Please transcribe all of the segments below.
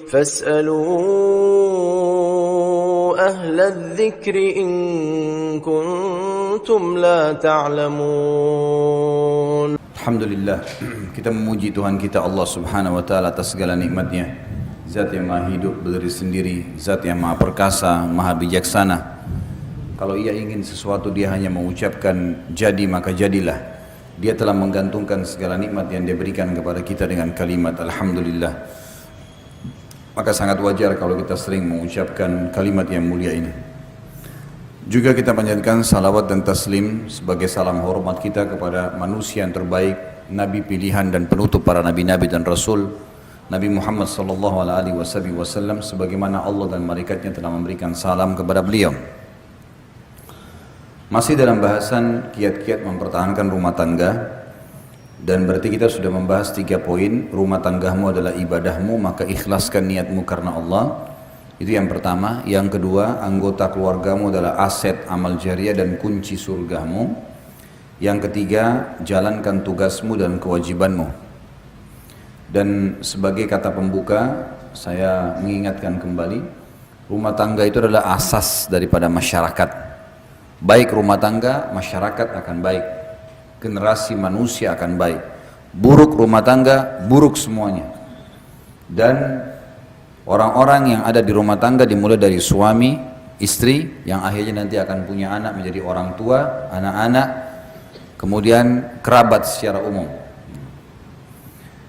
فاسألوا أهل الذكر إن كنتم لا تعلمون. Alhamdulillah, kita memuji Tuhan kita Allah subhanahu wa ta'ala atas segala nikmatnya. Zat yang maha hidup berdiri sendiri, zat yang maha perkasa, maha bijaksana. Kalau ia ingin sesuatu dia hanya mengucapkan jadi maka jadilah. Dia telah menggantungkan segala nikmat yang dia berikan kepada kita dengan kalimat Alhamdulillah. Maka sangat wajar kalau kita sering mengucapkan kalimat yang mulia ini. Juga kita panjatkan salawat dan taslim sebagai salam hormat kita kepada manusia yang terbaik, Nabi pilihan dan penutup para nabi-nabi dan rasul, Nabi Muhammad sallallahu alaihi wasallam, sebagaimana Allah dan malaikatnya telah memberikan salam kepada beliau. Masih dalam bahasan kiat-kiat mempertahankan rumah tangga, dan berarti kita sudah membahas 3 poin. Rumah tanggamu adalah ibadahmu, maka ikhlaskan niatmu karena Allah. Itu yang pertama. Yang kedua, anggota keluargamu adalah aset amal jariah dan kunci surgamu. Yang ketiga, jalankan tugasmu dan kewajibanmu. Dan sebagai kata pembuka, saya mengingatkan kembali, rumah tangga itu adalah asas daripada masyarakat. Baik rumah tangga, masyarakat akan baik. Generasi manusia akan baik. Buruk rumah tangga, buruk semuanya. Dan orang-orang yang ada di rumah tangga dimulai dari suami, istri, yang akhirnya nanti akan punya anak menjadi orang tua, anak-anak, kemudian kerabat secara umum.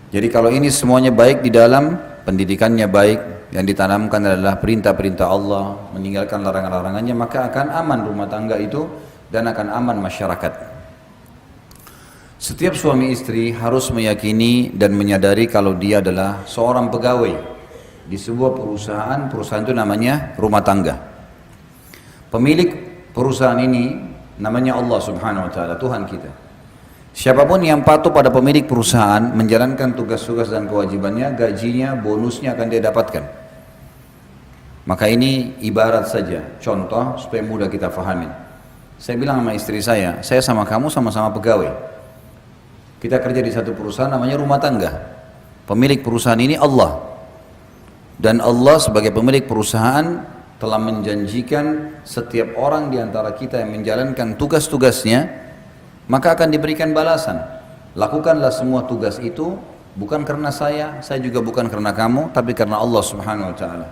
Jadi kalau ini semuanya baik di dalam, pendidikannya baik, yang ditanamkan adalah perintah-perintah Allah, meninggalkan larangan-larangannya, maka akan aman rumah tangga itu dan akan aman masyarakat. Setiap suami istri harus meyakini dan menyadari kalau dia adalah seorang pegawai di sebuah perusahaan. Perusahaan itu namanya rumah tangga. Pemilik perusahaan ini namanya Allah subhanahu wa ta'ala, Tuhan kita. Siapapun yang patuh pada pemilik perusahaan, menjalankan tugas-tugas dan kewajibannya, gajinya, bonusnya akan dia dapatkan. Maka ini ibarat saja, contoh supaya mudah kita fahamin. Saya bilang sama istri saya sama kamu sama-sama pegawai. Kita kerja di satu perusahaan namanya rumah tangga. Pemilik perusahaan ini Allah. Dan Allah sebagai pemilik perusahaan telah menjanjikan setiap orang di antara kita yang menjalankan tugas-tugasnya, maka akan diberikan balasan. Lakukanlah semua tugas itu bukan karena saya juga bukan karena kamu, tapi karena Allah subhanahu wa ta'ala.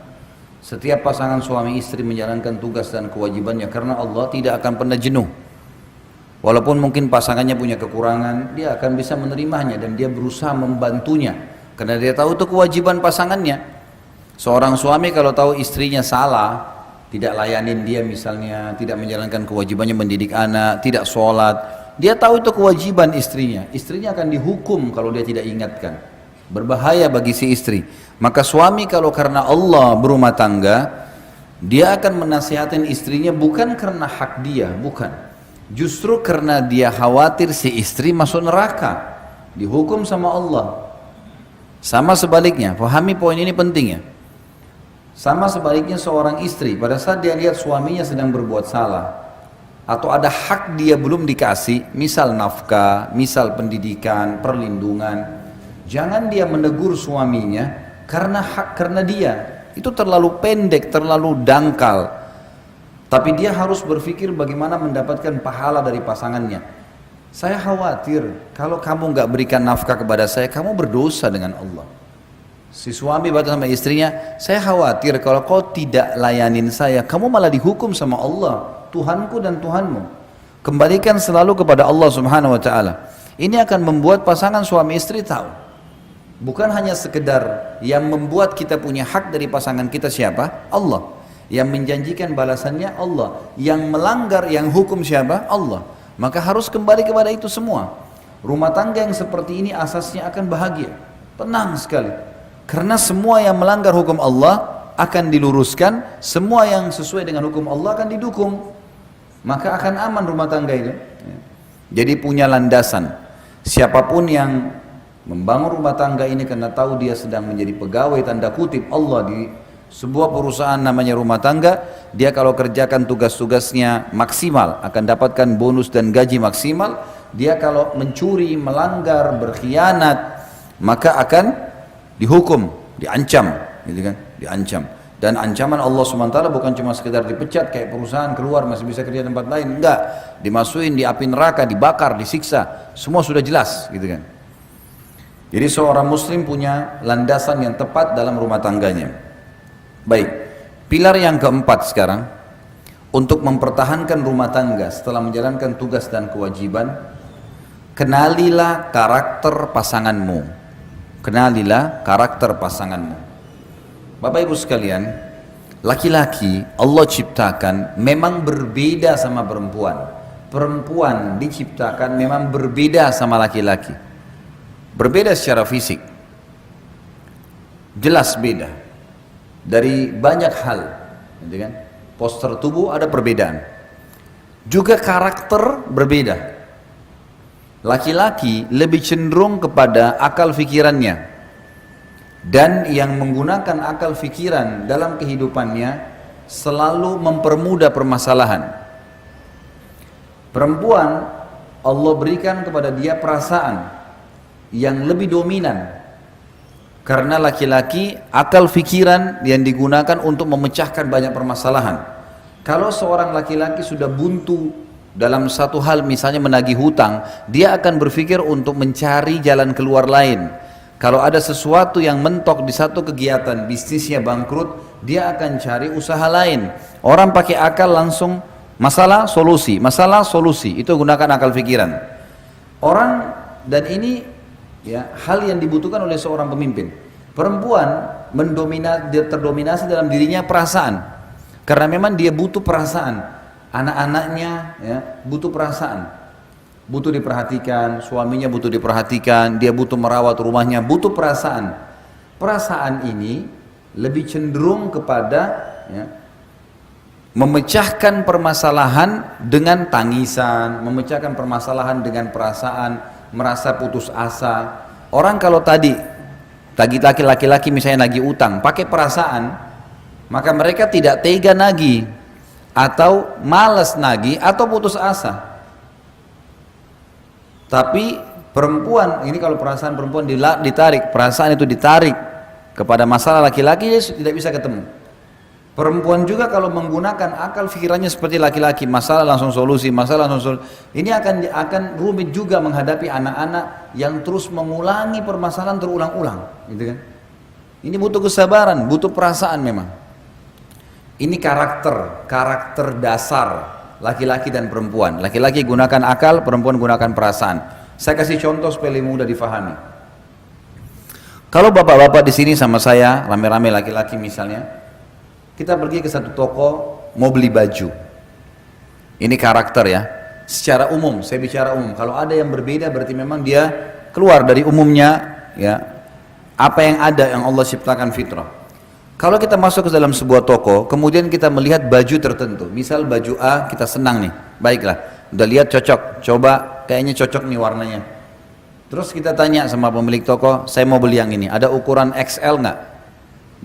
Setiap pasangan suami istri menjalankan tugas dan kewajibannya karena Allah tidak akan pernah jenuh. Walaupun mungkin pasangannya punya kekurangan, dia akan bisa menerimanya dan dia berusaha membantunya karena dia tahu itu kewajiban pasangannya. Seorang suami kalau tahu istrinya salah, tidak layanin dia misalnya, tidak menjalankan kewajibannya mendidik anak, tidak sholat, dia tahu itu kewajiban istrinya. Istrinya akan dihukum kalau dia tidak ingatkan. Berbahaya bagi si istri. Maka suami kalau karena Allah berumah tangga, dia akan menasihatin istrinya bukan karena hak dia, bukan. Justru karena dia khawatir si istri masuk neraka, dihukum sama Allah. Sama sebaliknya, pahami poin ini penting ya. Sama sebaliknya seorang istri pada saat dia lihat suaminya sedang berbuat salah atau ada hak dia belum dikasih, misal nafkah, misal pendidikan, perlindungan, jangan dia menegur suaminya karena dia itu terlalu pendek, terlalu dangkal. Tapi dia harus berpikir bagaimana mendapatkan pahala dari pasangannya. Saya khawatir kalau kamu nggak berikan nafkah kepada saya, kamu berdosa dengan Allah. Si suami berkata sama istrinya, saya khawatir kalau kau tidak layanin saya, kamu malah dihukum sama Allah, Tuhanku dan Tuhanmu. Kembalikan selalu kepada Allah subhanahu wa ta'ala. Ini akan membuat pasangan suami istri tahu. Bukan hanya sekedar yang membuat kita punya hak dari pasangan kita siapa? Allah. Yang menjanjikan balasannya Allah, yang melanggar, yang hukum siapa? Allah. Maka harus kembali kepada itu semua. Rumah tangga yang seperti ini asasnya akan bahagia, tenang sekali, karena semua yang melanggar hukum Allah akan diluruskan, semua yang sesuai dengan hukum Allah akan didukung, maka akan aman rumah tangga itu. Jadi punya landasan. Siapapun yang membangun rumah tangga ini karena tahu dia sedang menjadi pegawai tanda kutip Allah di sebuah perusahaan namanya rumah tangga, dia kalau kerjakan tugas-tugasnya maksimal akan dapatkan bonus dan gaji maksimal. Dia kalau mencuri, melanggar, berkhianat, maka akan dihukum, diancam, gitu kan, diancam. Dan ancaman Allah SWT bukan cuma sekedar dipecat kayak perusahaan keluar masih bisa kerja tempat lain, enggak, dimasukin di api neraka, dibakar, disiksa, semua sudah jelas gitu kan. Jadi seorang muslim punya landasan yang tepat dalam rumah tangganya. Baik, pilar yang keempat sekarang, untuk mempertahankan rumah tangga setelah menjalankan tugas dan kewajiban, kenalilah karakter pasanganmu. Kenalilah karakter pasanganmu. Bapak Ibu sekalian, laki-laki Allah ciptakan memang berbeda sama perempuan. Perempuan diciptakan memang berbeda sama laki-laki. Berbeda secara fisik. Jelas beda. Dari banyak hal, gitu kan? Postur tubuh ada perbedaan. Juga karakter berbeda. Laki-laki lebih cenderung kepada akal fikirannya. Dan yang menggunakan akal fikiran dalam kehidupannya selalu mempermudah permasalahan. Perempuan Allah berikan kepada dia perasaan yang lebih dominan. Karena laki-laki akal fikiran yang digunakan untuk memecahkan banyak permasalahan. Kalau seorang laki-laki sudah buntu dalam satu hal, misalnya menagih hutang, dia akan berpikir untuk mencari jalan keluar lain. Kalau ada sesuatu yang mentok di satu kegiatan, bisnisnya bangkrut, dia akan cari usaha lain. Orang pakai akal langsung masalah solusi, itu gunakan akal pikiran. Orang, dan ini ya hal yang dibutuhkan oleh seorang pemimpin. Perempuan terdominasi dalam dirinya perasaan, karena memang dia butuh perasaan. Anak-anaknya ya butuh perasaan. Butuh diperhatikan, suaminya butuh diperhatikan, dia butuh merawat rumahnya, butuh perasaan. Perasaan ini lebih cenderung kepada ya, memecahkan permasalahan dengan tangisan, memecahkan permasalahan dengan perasaan, merasa putus asa. Orang kalau tadi laki-laki misalnya nagih utang, pakai perasaan, maka mereka tidak tega nagih, atau malas nagih, atau putus asa. Tapi perempuan, ini kalau perasaan perempuan ditarik, perasaan itu ditarik kepada masalah laki-laki, dia tidak bisa ketemu. Perempuan juga kalau menggunakan akal pikirannya seperti laki-laki, masalah langsung solusi, ini akan rumit juga menghadapi anak-anak yang terus mengulangi permasalahan terulang-ulang, gitu kan? Ini butuh kesabaran, butuh perasaan memang. Ini karakter dasar laki-laki dan perempuan. Laki-laki gunakan akal, perempuan gunakan perasaan. Saya kasih contoh supaya lebih mudah difahami. Kalau bapak-bapak di sini sama saya, rame-rame laki-laki misalnya, kita pergi ke satu toko mau beli baju. Ini karakter ya. Secara umum, saya bicara umum. Kalau ada yang berbeda berarti memang dia keluar dari umumnya, ya. Apa yang ada yang Allah ciptakan fitrah. Kalau kita masuk ke dalam sebuah toko, kemudian kita melihat baju tertentu, misal baju A, kita senang nih, baiklah, udah lihat cocok, coba kayaknya cocok nih warnanya. Terus kita tanya sama pemilik toko, saya mau beli yang ini, ada ukuran XL nggak?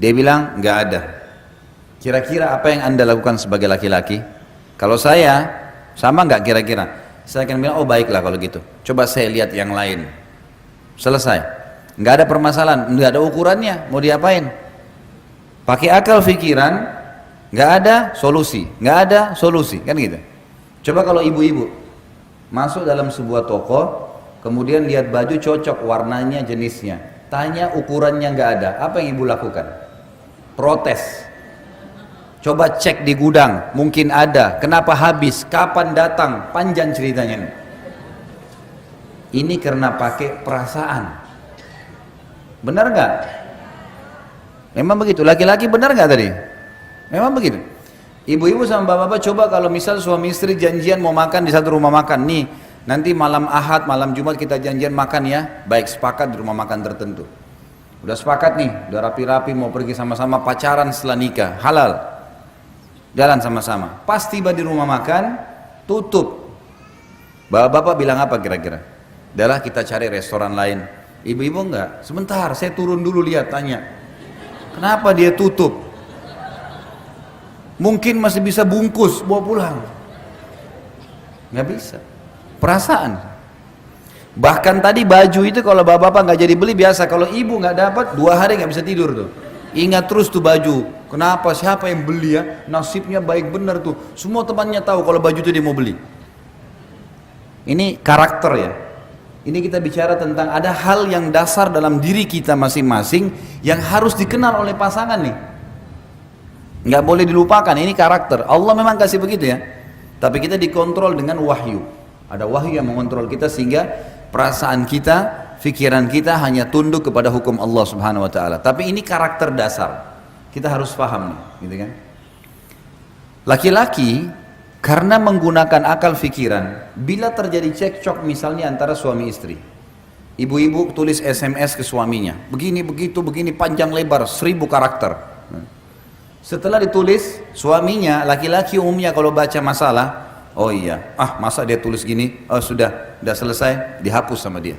Dia bilang nggak ada. Kira-kira apa yang anda lakukan sebagai laki-laki? Kalau saya, sama nggak kira-kira? Saya akan bilang, oh baiklah kalau gitu, coba saya lihat yang lain. Selesai, nggak ada permasalahan, nggak ada ukurannya, mau diapain? Pakai akal pikiran, nggak ada solusi, kan gitu. Coba kalau ibu-ibu masuk dalam sebuah toko, kemudian lihat baju cocok, warnanya, jenisnya, tanya ukurannya nggak ada, apa yang ibu lakukan? Protes. Coba cek di gudang, mungkin ada, kenapa habis, kapan datang, panjang ceritanya. Ini karena pakai perasaan. Benar nggak? Memang begitu, laki-laki benar nggak tadi? Memang begitu. Ibu-ibu sama bapak-bapak coba kalau misal suami istri janjian mau makan di satu rumah makan, nih nanti malam Ahad, malam Jumat kita janjian makan ya, baik sepakat di rumah makan tertentu. Udah sepakat nih, udah rapi-rapi mau pergi sama-sama pacaran setelah nikah, halal. Jalan sama-sama. Pas tiba di rumah makan, tutup. Bapak-bapak bilang apa kira-kira? Adalah kita cari restoran lain. Ibu-ibu enggak, sebentar saya turun dulu lihat, tanya. Kenapa dia tutup? Mungkin masih bisa bungkus, bawa pulang. Nggak bisa. Perasaan. Bahkan tadi baju itu kalau bapak-bapak nggak jadi beli biasa. Kalau ibu nggak dapat 2 hari nggak bisa tidur tuh. Ingat terus tuh baju. Kenapa? Siapa yang beli ya? Nasibnya baik benar tuh. Semua temannya tahu kalau baju itu dia mau beli. Ini karakter ya. Ini kita bicara tentang ada hal yang dasar dalam diri kita masing-masing yang harus dikenal oleh pasangan nih. Nggak boleh dilupakan, ini karakter. Allah memang kasih begitu ya. Tapi kita dikontrol dengan wahyu. Ada wahyu yang mengontrol kita sehingga perasaan kita, pikiran kita hanya tunduk kepada hukum Allah Subhanahu wa taala. Tapi ini karakter dasar. Kita harus paham nih, gitu kan? Laki-laki karena menggunakan akal pikiran, bila terjadi cekcok misalnya antara suami istri. Ibu-ibu tulis SMS ke suaminya, begini begitu, begini panjang lebar, 1000 karakter. Setelah ditulis, suaminya laki-laki umumnya kalau baca masalah, oh iya, masa dia tulis gini, oh sudah selesai, dihapus sama dia.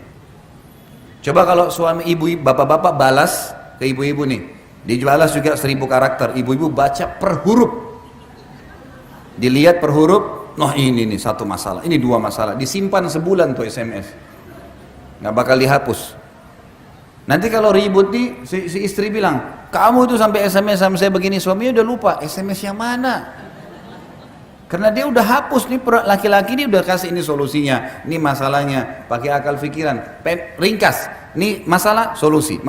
Coba kalau suami ibu, bapak-bapak balas ke ibu-ibu nih, dibalas juga 1000 karakter, ibu-ibu baca per huruf, dilihat per huruf, noh ini nih satu masalah, ini 2 masalah, disimpan sebulan tuh SMS, nggak bakal dihapus. Nanti kalau ribut nih, si istri bilang, kamu tuh sampai SMS sama saya begini, suaminya udah lupa SMS yang mana. Karena dia udah hapus nih, laki-laki ini udah kasih ini solusinya, ini masalahnya, pakai akal pikiran, ringkas, ini masalah solusi,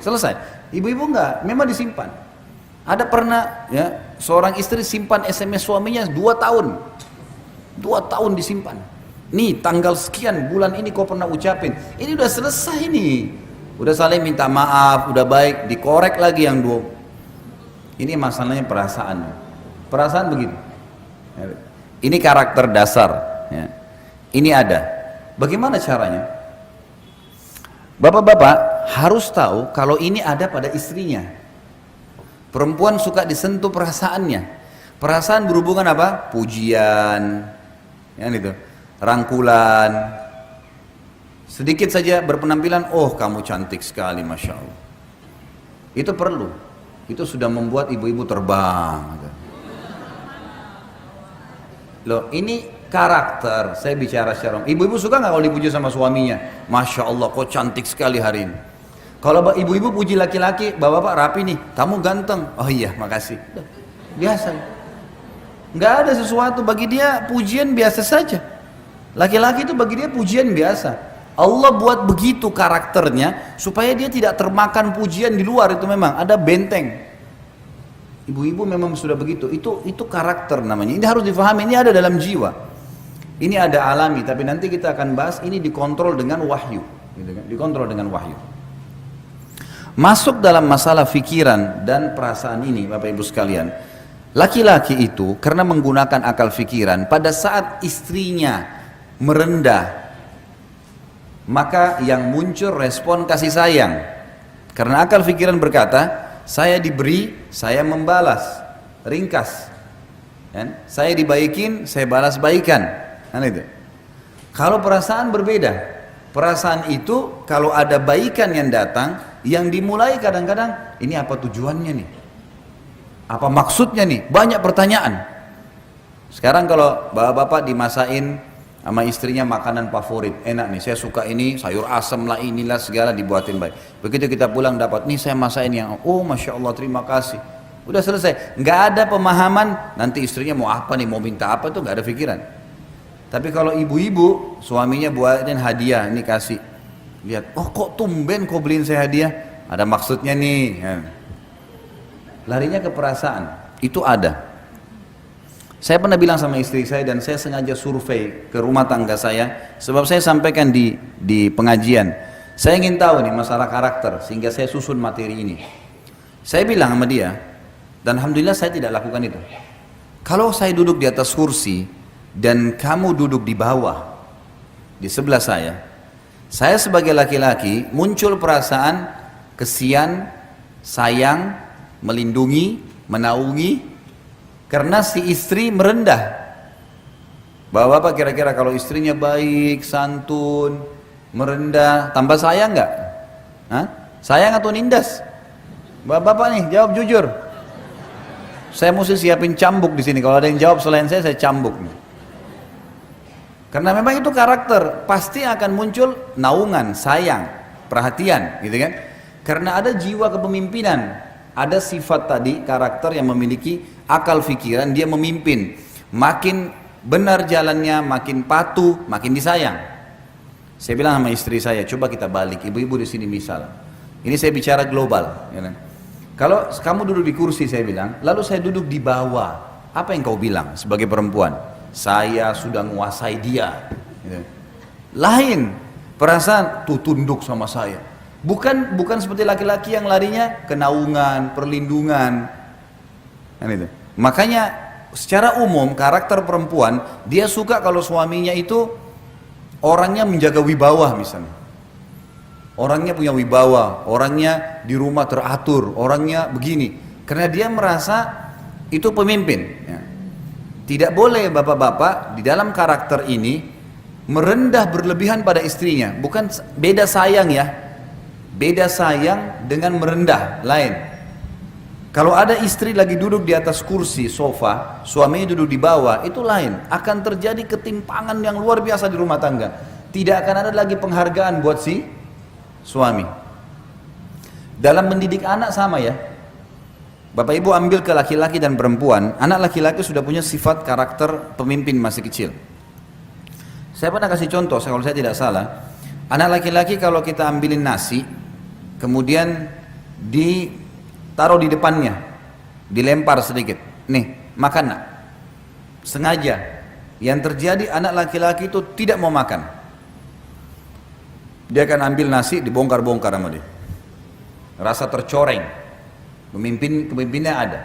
selesai. Ibu-ibu enggak, memang disimpan. Ada pernah ya seorang istri simpan SMS suaminya 2 tahun, 2 tahun disimpan. Nih tanggal sekian bulan ini kau pernah ucapin, ini udah selesai nih. Udah saling minta maaf, udah baik, dikorek lagi yang 2. Ini masalahnya perasaan. Perasaan begitu. Ini karakter dasar. Ya. Ini ada. Bagaimana caranya? Bapak-bapak harus tahu kalau ini ada pada istrinya. Perempuan suka disentuh perasaannya. Perasaan berhubungan apa? Pujian, ya itu, rangkulan. Sedikit saja berpenampilan, oh kamu cantik sekali, Masya Allah. Itu perlu. Itu sudah membuat ibu-ibu terbang. Loh, ini karakter. Saya bicara secara ibu-ibu suka nggak kalau dipuji sama suaminya? Masya Allah, kok cantik sekali hari ini. Kalau ibu-ibu puji laki-laki, bapak-bapak rapi nih, kamu ganteng. Oh iya, makasih. Biasa. Nggak ada sesuatu bagi dia, pujian biasa saja. Laki-laki itu bagi dia pujian biasa. Allah buat begitu karakternya supaya dia tidak termakan pujian di luar, itu memang ada benteng. Ibu-ibu memang sudah begitu. Itu karakter namanya. Ini harus difahami, ini ada dalam jiwa. Ini ada alami, tapi nanti kita akan bahas ini dikontrol dengan wahyu, gitu kan? Dikontrol dengan wahyu. Masuk dalam masalah fikiran dan perasaan ini, Bapak Ibu sekalian. Laki-laki itu karena menggunakan akal fikiran, pada saat istrinya merendah, maka yang muncul respon kasih sayang. Karena akal pikiran berkata, saya diberi, saya membalas, ringkas. Kan? Saya dibaikin, saya balas baikan. Kan itu. Kalau perasaan berbeda, perasaan itu kalau ada baikan yang datang, yang dimulai kadang-kadang, ini apa tujuannya nih? Apa maksudnya nih? Banyak pertanyaan. Sekarang kalau bapak-bapak dimasain sama istrinya makanan favorit, enak nih, saya suka ini, sayur asam lah, inilah segala dibuatin baik. Begitu kita pulang dapat, nih saya masain yang, oh Masya Allah terima kasih. Udah selesai, nggak ada pemahaman, nanti istrinya mau apa nih, mau minta apa tuh nggak ada pikiran. Tapi kalau ibu-ibu, suaminya buatin hadiah, ini kasih. Lihat, oh kok tumben kau beliin saya hadiah, ada maksudnya nih. Larinya ke perasaan, itu ada. Saya pernah bilang sama istri saya dan saya sengaja survei ke rumah tangga saya, sebab saya sampaikan di pengajian. Saya ingin tahu nih masalah karakter sehingga saya susun materi ini. Saya bilang sama dia, dan alhamdulillah saya tidak lakukan itu. Kalau saya duduk di atas kursi dan kamu duduk di bawah di sebelah saya sebagai laki-laki muncul perasaan kesian, sayang, melindungi, menaungi. Karena si istri merendah. Bapak-bapak kira-kira kalau istrinya baik, santun, merendah, tambah sayang nggak? Sayang atau nindas? Bapak-bapak nih jawab jujur. Saya mesti siapin cambuk di sini. Kalau ada yang jawab selain saya cambuk. Karena memang itu karakter, pasti akan muncul naungan, sayang, perhatian, gitu kan? Karena ada jiwa kepemimpinan. ada sifat tadi, karakter yang memiliki akal fikiran, dia memimpin. Makin benar jalannya, makin patuh, makin disayang. Saya bilang sama istri saya, coba kita balik, ibu-ibu di sini misal. Ini saya bicara global. Ya kan? Kalau kamu duduk di kursi, saya bilang, lalu saya duduk di bawah, apa yang kau bilang sebagai perempuan? Saya sudah menguasai dia. Ya. Lain, perasaan tuh tunduk sama saya. Bukan seperti laki-laki yang larinya kenaungan, perlindungan. Kan itu. Makanya secara umum karakter perempuan, dia suka kalau suaminya itu orangnya menjaga wibawa misalnya. Orangnya punya wibawa, orangnya di rumah teratur, orangnya begini. Karena dia merasa itu pemimpin. Ya. Tidak boleh bapak-bapak di dalam karakter ini merendah berlebihan pada istrinya. Bukan beda sayang ya. Beda sayang dengan merendah, lain. Kalau ada istri lagi duduk di atas kursi, sofa, suaminya duduk di bawah, itu lain. Akan terjadi ketimpangan yang luar biasa di rumah tangga. Tidak akan ada lagi penghargaan buat si suami. Dalam mendidik anak sama ya. Bapak ibu ambil ke laki-laki dan perempuan. Anak laki-laki sudah punya sifat karakter pemimpin masih kecil. Saya pernah kasih contoh, kalau saya tidak salah. Anak laki-laki kalau kita ambilin nasi, kemudian ditaruh di depannya, dilempar sedikit, nih makan nak, sengaja. Yang terjadi anak laki-laki itu tidak mau makan. Dia akan ambil nasi, dibongkar-bongkar sama dia. Rasa tercoreng. Pemimpinnya ada.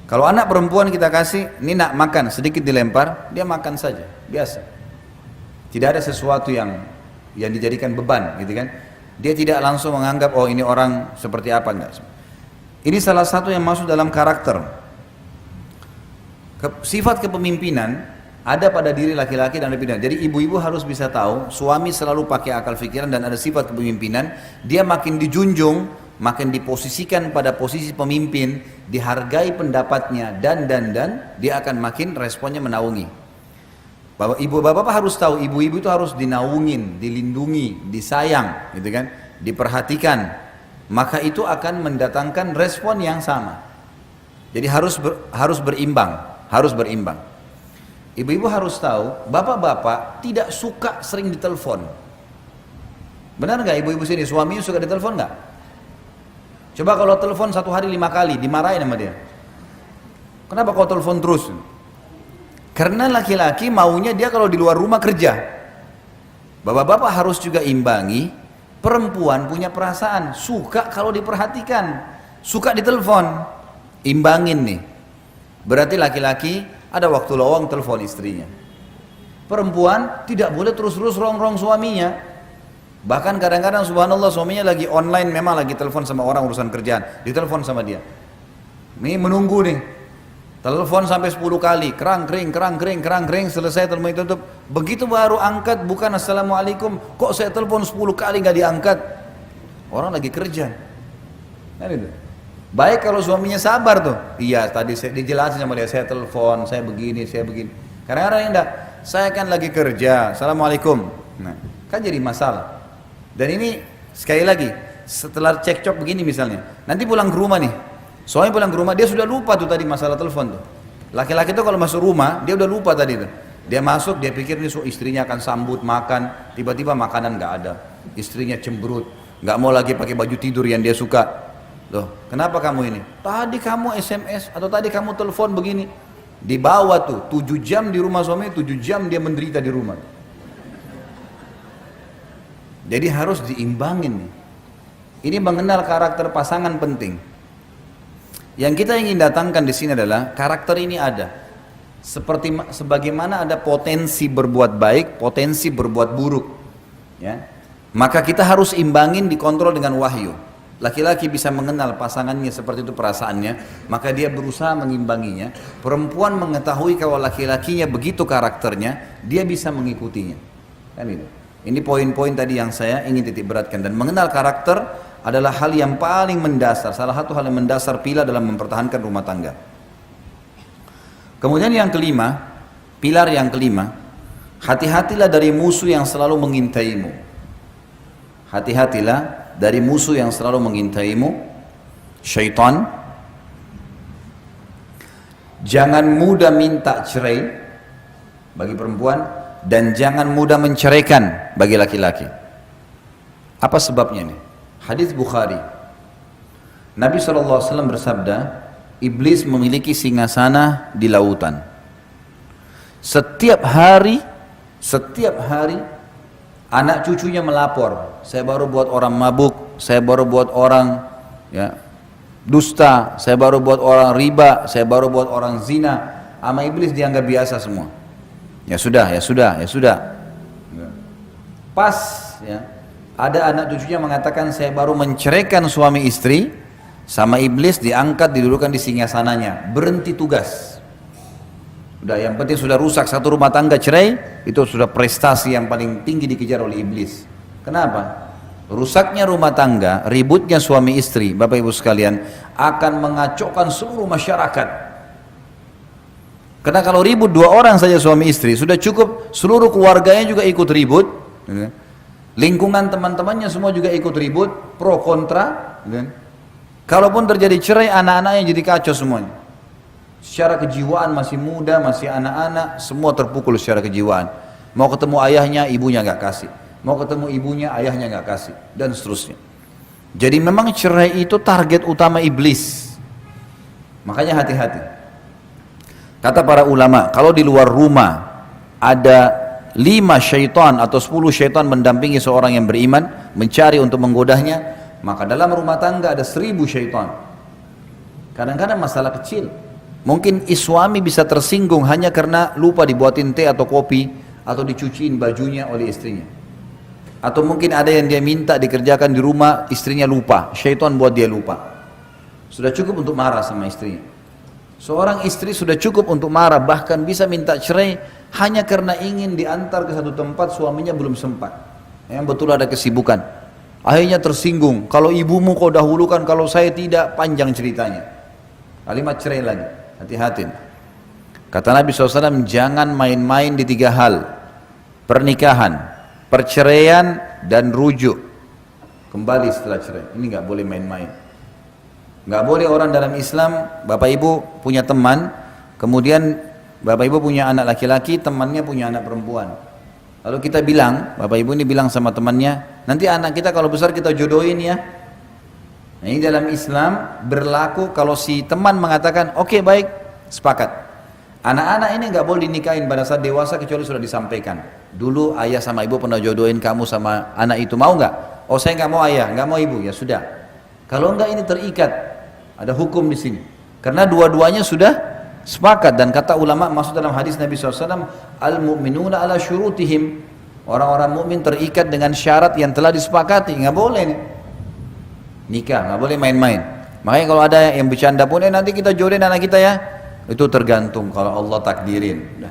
Kalau anak perempuan kita kasih, ini nak makan, sedikit dilempar, dia makan saja, biasa. Tidak ada sesuatu yang dijadikan beban, gitu kan? Dia tidak langsung menganggap, oh ini orang seperti apa, enggak. Ini salah satu yang masuk dalam karakter. Sifat kepemimpinan ada pada diri laki-laki dan lebih. Jadi ibu-ibu harus bisa tahu, suami selalu pakai akal pikiran dan ada sifat kepemimpinan, dia makin dijunjung, makin diposisikan pada posisi pemimpin, dihargai pendapatnya dan dia akan makin responnya menaungi. Bapak-bapak harus tahu, ibu-ibu itu harus dinaungin, dilindungi, disayang, gitu kan, diperhatikan. Maka itu akan mendatangkan respon yang sama. Jadi harus berimbang, harus berimbang. Ibu-ibu harus tahu, bapak-bapak tidak suka sering ditelepon. Benar nggak ibu-ibu sini, suaminya suka ditelepon nggak? Coba kalau telepon 1 hari 5 kali, dimarahin sama dia. Kenapa kau telepon terus? Karena laki-laki maunya dia kalau di luar rumah kerja. Bapak-bapak harus juga imbangi, perempuan punya perasaan, suka kalau diperhatikan, suka ditelepon. Imbangin nih. Berarti laki-laki ada waktu lowong telepon istrinya. Perempuan tidak boleh terus-terus rong-rong suaminya. Bahkan kadang-kadang subhanallah suaminya lagi online, memang lagi telepon sama orang urusan kerjaan, ditelepon sama dia. Ini menunggu nih. Telepon sampai 10 kali, kerang kering, selesai telepon itu tutup. Begitu baru angkat, bukan assalamualaikum, kok saya telepon 10 kali nggak diangkat? Orang lagi kerja. Nah, itu. Baik kalau suaminya sabar tuh, iya tadi saya dijelasin sama dia, saya telepon, saya begini. Kadang-kadang enggak, saya kan lagi kerja, assalamualaikum. Nah, kan jadi masalah. Dan ini sekali lagi, setelah cekcok begini misalnya, nanti pulang ke rumah nih, suami pulang ke rumah, dia sudah lupa tuh tadi masalah telepon tuh. Laki-laki tuh kalau masuk rumah, dia udah lupa tadi tuh. Dia masuk, dia pikir nih istrinya akan sambut, makan, tiba-tiba makanan nggak ada, istrinya cemberut, nggak mau lagi pakai baju tidur yang dia suka. Loh, kenapa kamu ini? Tadi kamu SMS atau tadi kamu telepon begini. Dibawa tuh 7 jam di rumah suami, 7 jam dia menderita di rumah. Jadi harus diimbangin nih. Ini mengenal karakter pasangan penting. Yang kita ingin datangkan di sini adalah karakter ini ada. Sebagaimana ada potensi berbuat baik, potensi berbuat buruk. Ya. Maka kita harus imbangin, dikontrol dengan wahyu. Laki-laki bisa mengenal pasangannya seperti itu perasaannya, maka dia berusaha mengimbanginya. Perempuan mengetahui kalau laki-lakinya begitu karakternya, dia bisa mengikutinya. Kan itu. Ini poin-poin tadi yang saya ingin titik beratkan. Dan mengenal karakter adalah hal yang paling mendasar, salah satu hal yang mendasar pilar dalam mempertahankan rumah tangga. Kemudian yang kelima, pilar yang kelima, hati-hatilah dari musuh yang selalu mengintaimu. Hati-hatilah dari musuh yang selalu mengintaimu. syaitan. Jangan mudah minta cerai bagi perempuan, dan jangan mudah menceraikan bagi laki-laki. Apa sebabnya nih? Hadis Bukhari. Nabi SAW bersabda, iblis memiliki singgasana di lautan. Setiap hari anak cucunya melapor, saya baru buat orang mabuk, saya baru buat orang dusta, saya baru buat orang riba, saya baru buat orang zina. Sama iblis dianggap biasa semua. Ya sudah. Pas ada anak cucunya mengatakan saya baru menceraikan suami istri, sama iblis diangkat, didudukan di singgasananya, berhenti tugas. Udah, yang penting sudah rusak satu rumah tangga, cerai, itu sudah prestasi yang paling tinggi dikejar oleh iblis. Kenapa? Rusaknya rumah tangga, ributnya suami istri, Bapak Ibu sekalian, akan mengacaukan seluruh masyarakat. Karena kalau ribut dua orang saja suami istri, sudah cukup seluruh keluarganya juga ikut ribut. Lingkungan teman-temannya semua juga ikut ribut, pro kontra. Kalaupun terjadi cerai, anak-anaknya jadi kacau semuanya. Secara kejiwaan masih muda, masih anak-anak, semua terpukul secara kejiwaan. Mau ketemu ayahnya, ibunya nggak kasih. Mau ketemu ibunya, ayahnya nggak kasih, dan seterusnya. Jadi memang cerai itu target utama iblis. Makanya hati-hati. Kata para ulama, kalau di luar rumah ada 5 syaitan atau 10 syaitan mendampingi seorang yang beriman, mencari untuk menggodanya, maka dalam rumah tangga ada 1000 syaitan. Kadang-kadang masalah kecil, mungkin suami bisa tersinggung hanya karena lupa dibuatin teh atau kopi, atau dicuciin bajunya oleh istrinya. Atau mungkin ada yang dia minta dikerjakan di rumah, istrinya lupa, syaitan buat dia lupa. Sudah cukup untuk marah sama istrinya. Seorang istri sudah cukup untuk marah, bahkan bisa minta cerai hanya karena ingin diantar ke satu tempat, suaminya belum sempat. Yang betul ada kesibukan. Akhirnya tersinggung, kalau ibumu kau dahulukan, kalau saya tidak, panjang ceritanya. Kalimat cerai lagi, hati-hati. Kata Nabi SAW, jangan main-main di 3 hal. Pernikahan, perceraian, dan rujuk. Kembali setelah cerai, ini nggak boleh main-main. Nggak boleh orang dalam Islam, Bapak Ibu punya teman, kemudian Bapak Ibu punya anak laki-laki, temannya punya anak perempuan. Lalu kita bilang, Bapak Ibu ini bilang sama temannya, nanti anak kita kalau besar kita jodohin ya. Nah, ini dalam Islam berlaku kalau si teman mengatakan, oke, baik, sepakat. Anak-anak ini nggak boleh dinikahin pada saat dewasa kecuali sudah disampaikan. Dulu ayah sama ibu pernah jodohin kamu sama anak itu, mau nggak? Oh, saya nggak mau ayah, nggak mau ibu, ya sudah. Kalau enggak ini terikat. Ada hukum di sini. Karena dua-duanya sudah sepakat, dan kata ulama masuk dalam hadis Nabi SAW, al-mu'minuna ala syurutihim. Orang-orang mukmin terikat dengan syarat yang telah disepakati. Nggak boleh nih. Nikah, nggak boleh main-main. Makanya kalau ada yang bercanda pun, nanti kita jodohin anak kita ya. Itu tergantung kalau Allah takdirin.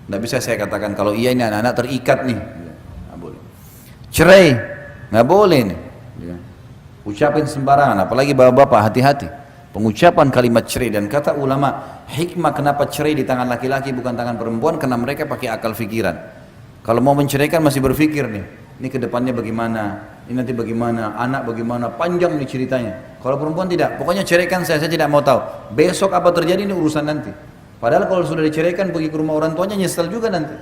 Nggak bisa saya katakan kalau iya ini anak-anak terikat nih. Nggak boleh. Cerai, nggak boleh nih. Ucapin sembarangan, apalagi bapak-bapak, hati-hati pengucapan kalimat cerai. Dan kata ulama, hikmah kenapa cerai di tangan laki-laki bukan tangan perempuan, karena mereka pakai akal fikiran. Kalau mau menceraikan masih berpikir nih, ini kedepannya bagaimana, ini nanti bagaimana, anak bagaimana, panjang nih ceritanya. Kalau perempuan tidak, pokoknya ceraikan saya tidak mau tahu, besok apa terjadi ini urusan nanti. Padahal kalau sudah diceraikan pergi ke rumah orang tuanya, nyesel juga nanti,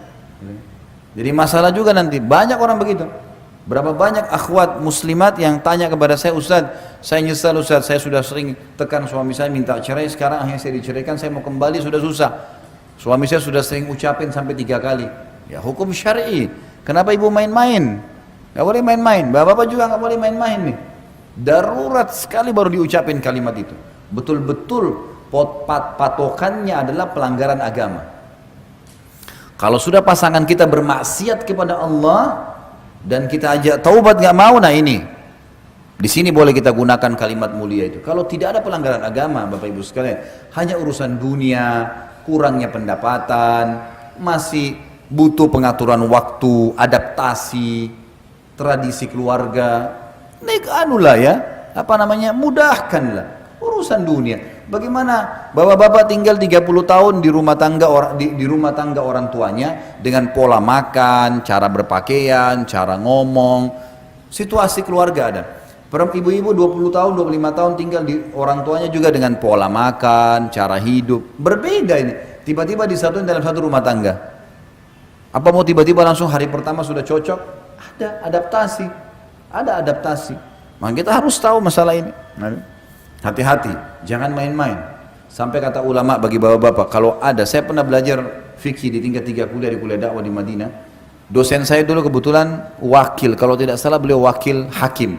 jadi masalah juga nanti. Banyak orang begitu. Berapa banyak akhwat muslimat yang tanya kepada saya, Ustaz, saya nyesal Ustaz, saya sudah sering tekan suami saya minta cerai, sekarang akhirnya saya diceraikan, saya mau kembali sudah susah. Suami saya sudah sering ucapin sampai 3 kali. Ya hukum syar'i. Kenapa ibu main-main? Gak boleh main-main. Bapak-bapak juga gak boleh main-main nih. Darurat sekali baru diucapin kalimat itu. Betul-betul patokannya adalah pelanggaran agama. Kalau sudah pasangan kita bermaksiat kepada Allah dan kita ajak taubat nggak mau, nah ini di sini boleh kita gunakan kalimat mulia itu. Kalau tidak ada pelanggaran agama, Bapak Ibu sekalian, hanya urusan dunia, kurangnya pendapatan, masih butuh pengaturan waktu, adaptasi, tradisi keluarga, mudahkanlah urusan dunia. Bagaimana bapak-bapak tinggal 30 tahun di rumah tangga orang tuanya dengan pola makan, cara berpakaian, cara ngomong, situasi keluarga ada. Ibu-ibu 20 tahun, 25 tahun tinggal di orang tuanya juga dengan pola makan, cara hidup. Berbeda ini. Tiba-tiba disatuin dalam satu rumah tangga. Apa mau tiba-tiba langsung hari pertama sudah cocok? Ada adaptasi. Ada adaptasi. Maka kita harus tahu masalah ini. Hati-hati, jangan main-main. Sampai kata ulama bagi bapak-bapak, kalau ada, saya pernah belajar fikih di tingkat 3 kuliah di kuliah dakwah di Madinah. Dosen saya dulu kebetulan wakil, kalau tidak salah beliau wakil hakim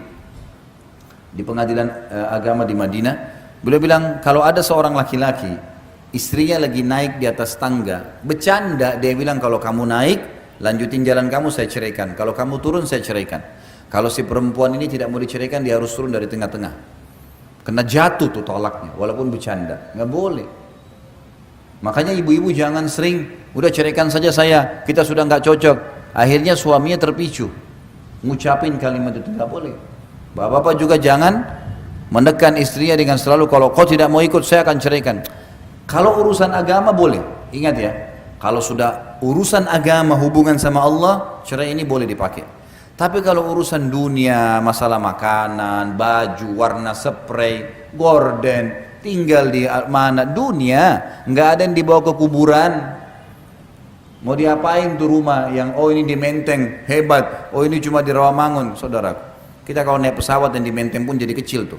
di pengadilan agama di Madinah. Beliau bilang kalau ada seorang laki-laki istrinya lagi naik di atas tangga, bercanda dia bilang, kalau kamu naik lanjutin jalan kamu, saya ceraikan. Kalau kamu turun, saya ceraikan. Kalau si perempuan ini tidak mau diceraikan, dia harus turun dari tengah-tengah, kena jatuh tuh tolaknya, walaupun bercanda, nggak boleh. Makanya ibu-ibu jangan sering udah ceraikan saja saya, kita sudah nggak cocok, akhirnya suaminya terpicu ngucapin kalimat itu, nggak boleh. Bapak-bapak juga jangan menekan istrinya dengan selalu, kalau kau tidak mau ikut saya akan ceraikan. Kalau urusan agama boleh, ingat ya, kalau sudah urusan agama hubungan sama Allah, cerai ini boleh dipakai. Tapi kalau urusan dunia, masalah makanan, baju, warna spray, gorden, tinggal di mana, dunia, nggak ada yang dibawa ke kuburan. Mau diapain tuh rumah yang oh ini di Menteng hebat, oh ini cuma di Rawamangun, saudara. Kita kalau naik pesawat yang di Menteng pun jadi kecil tuh,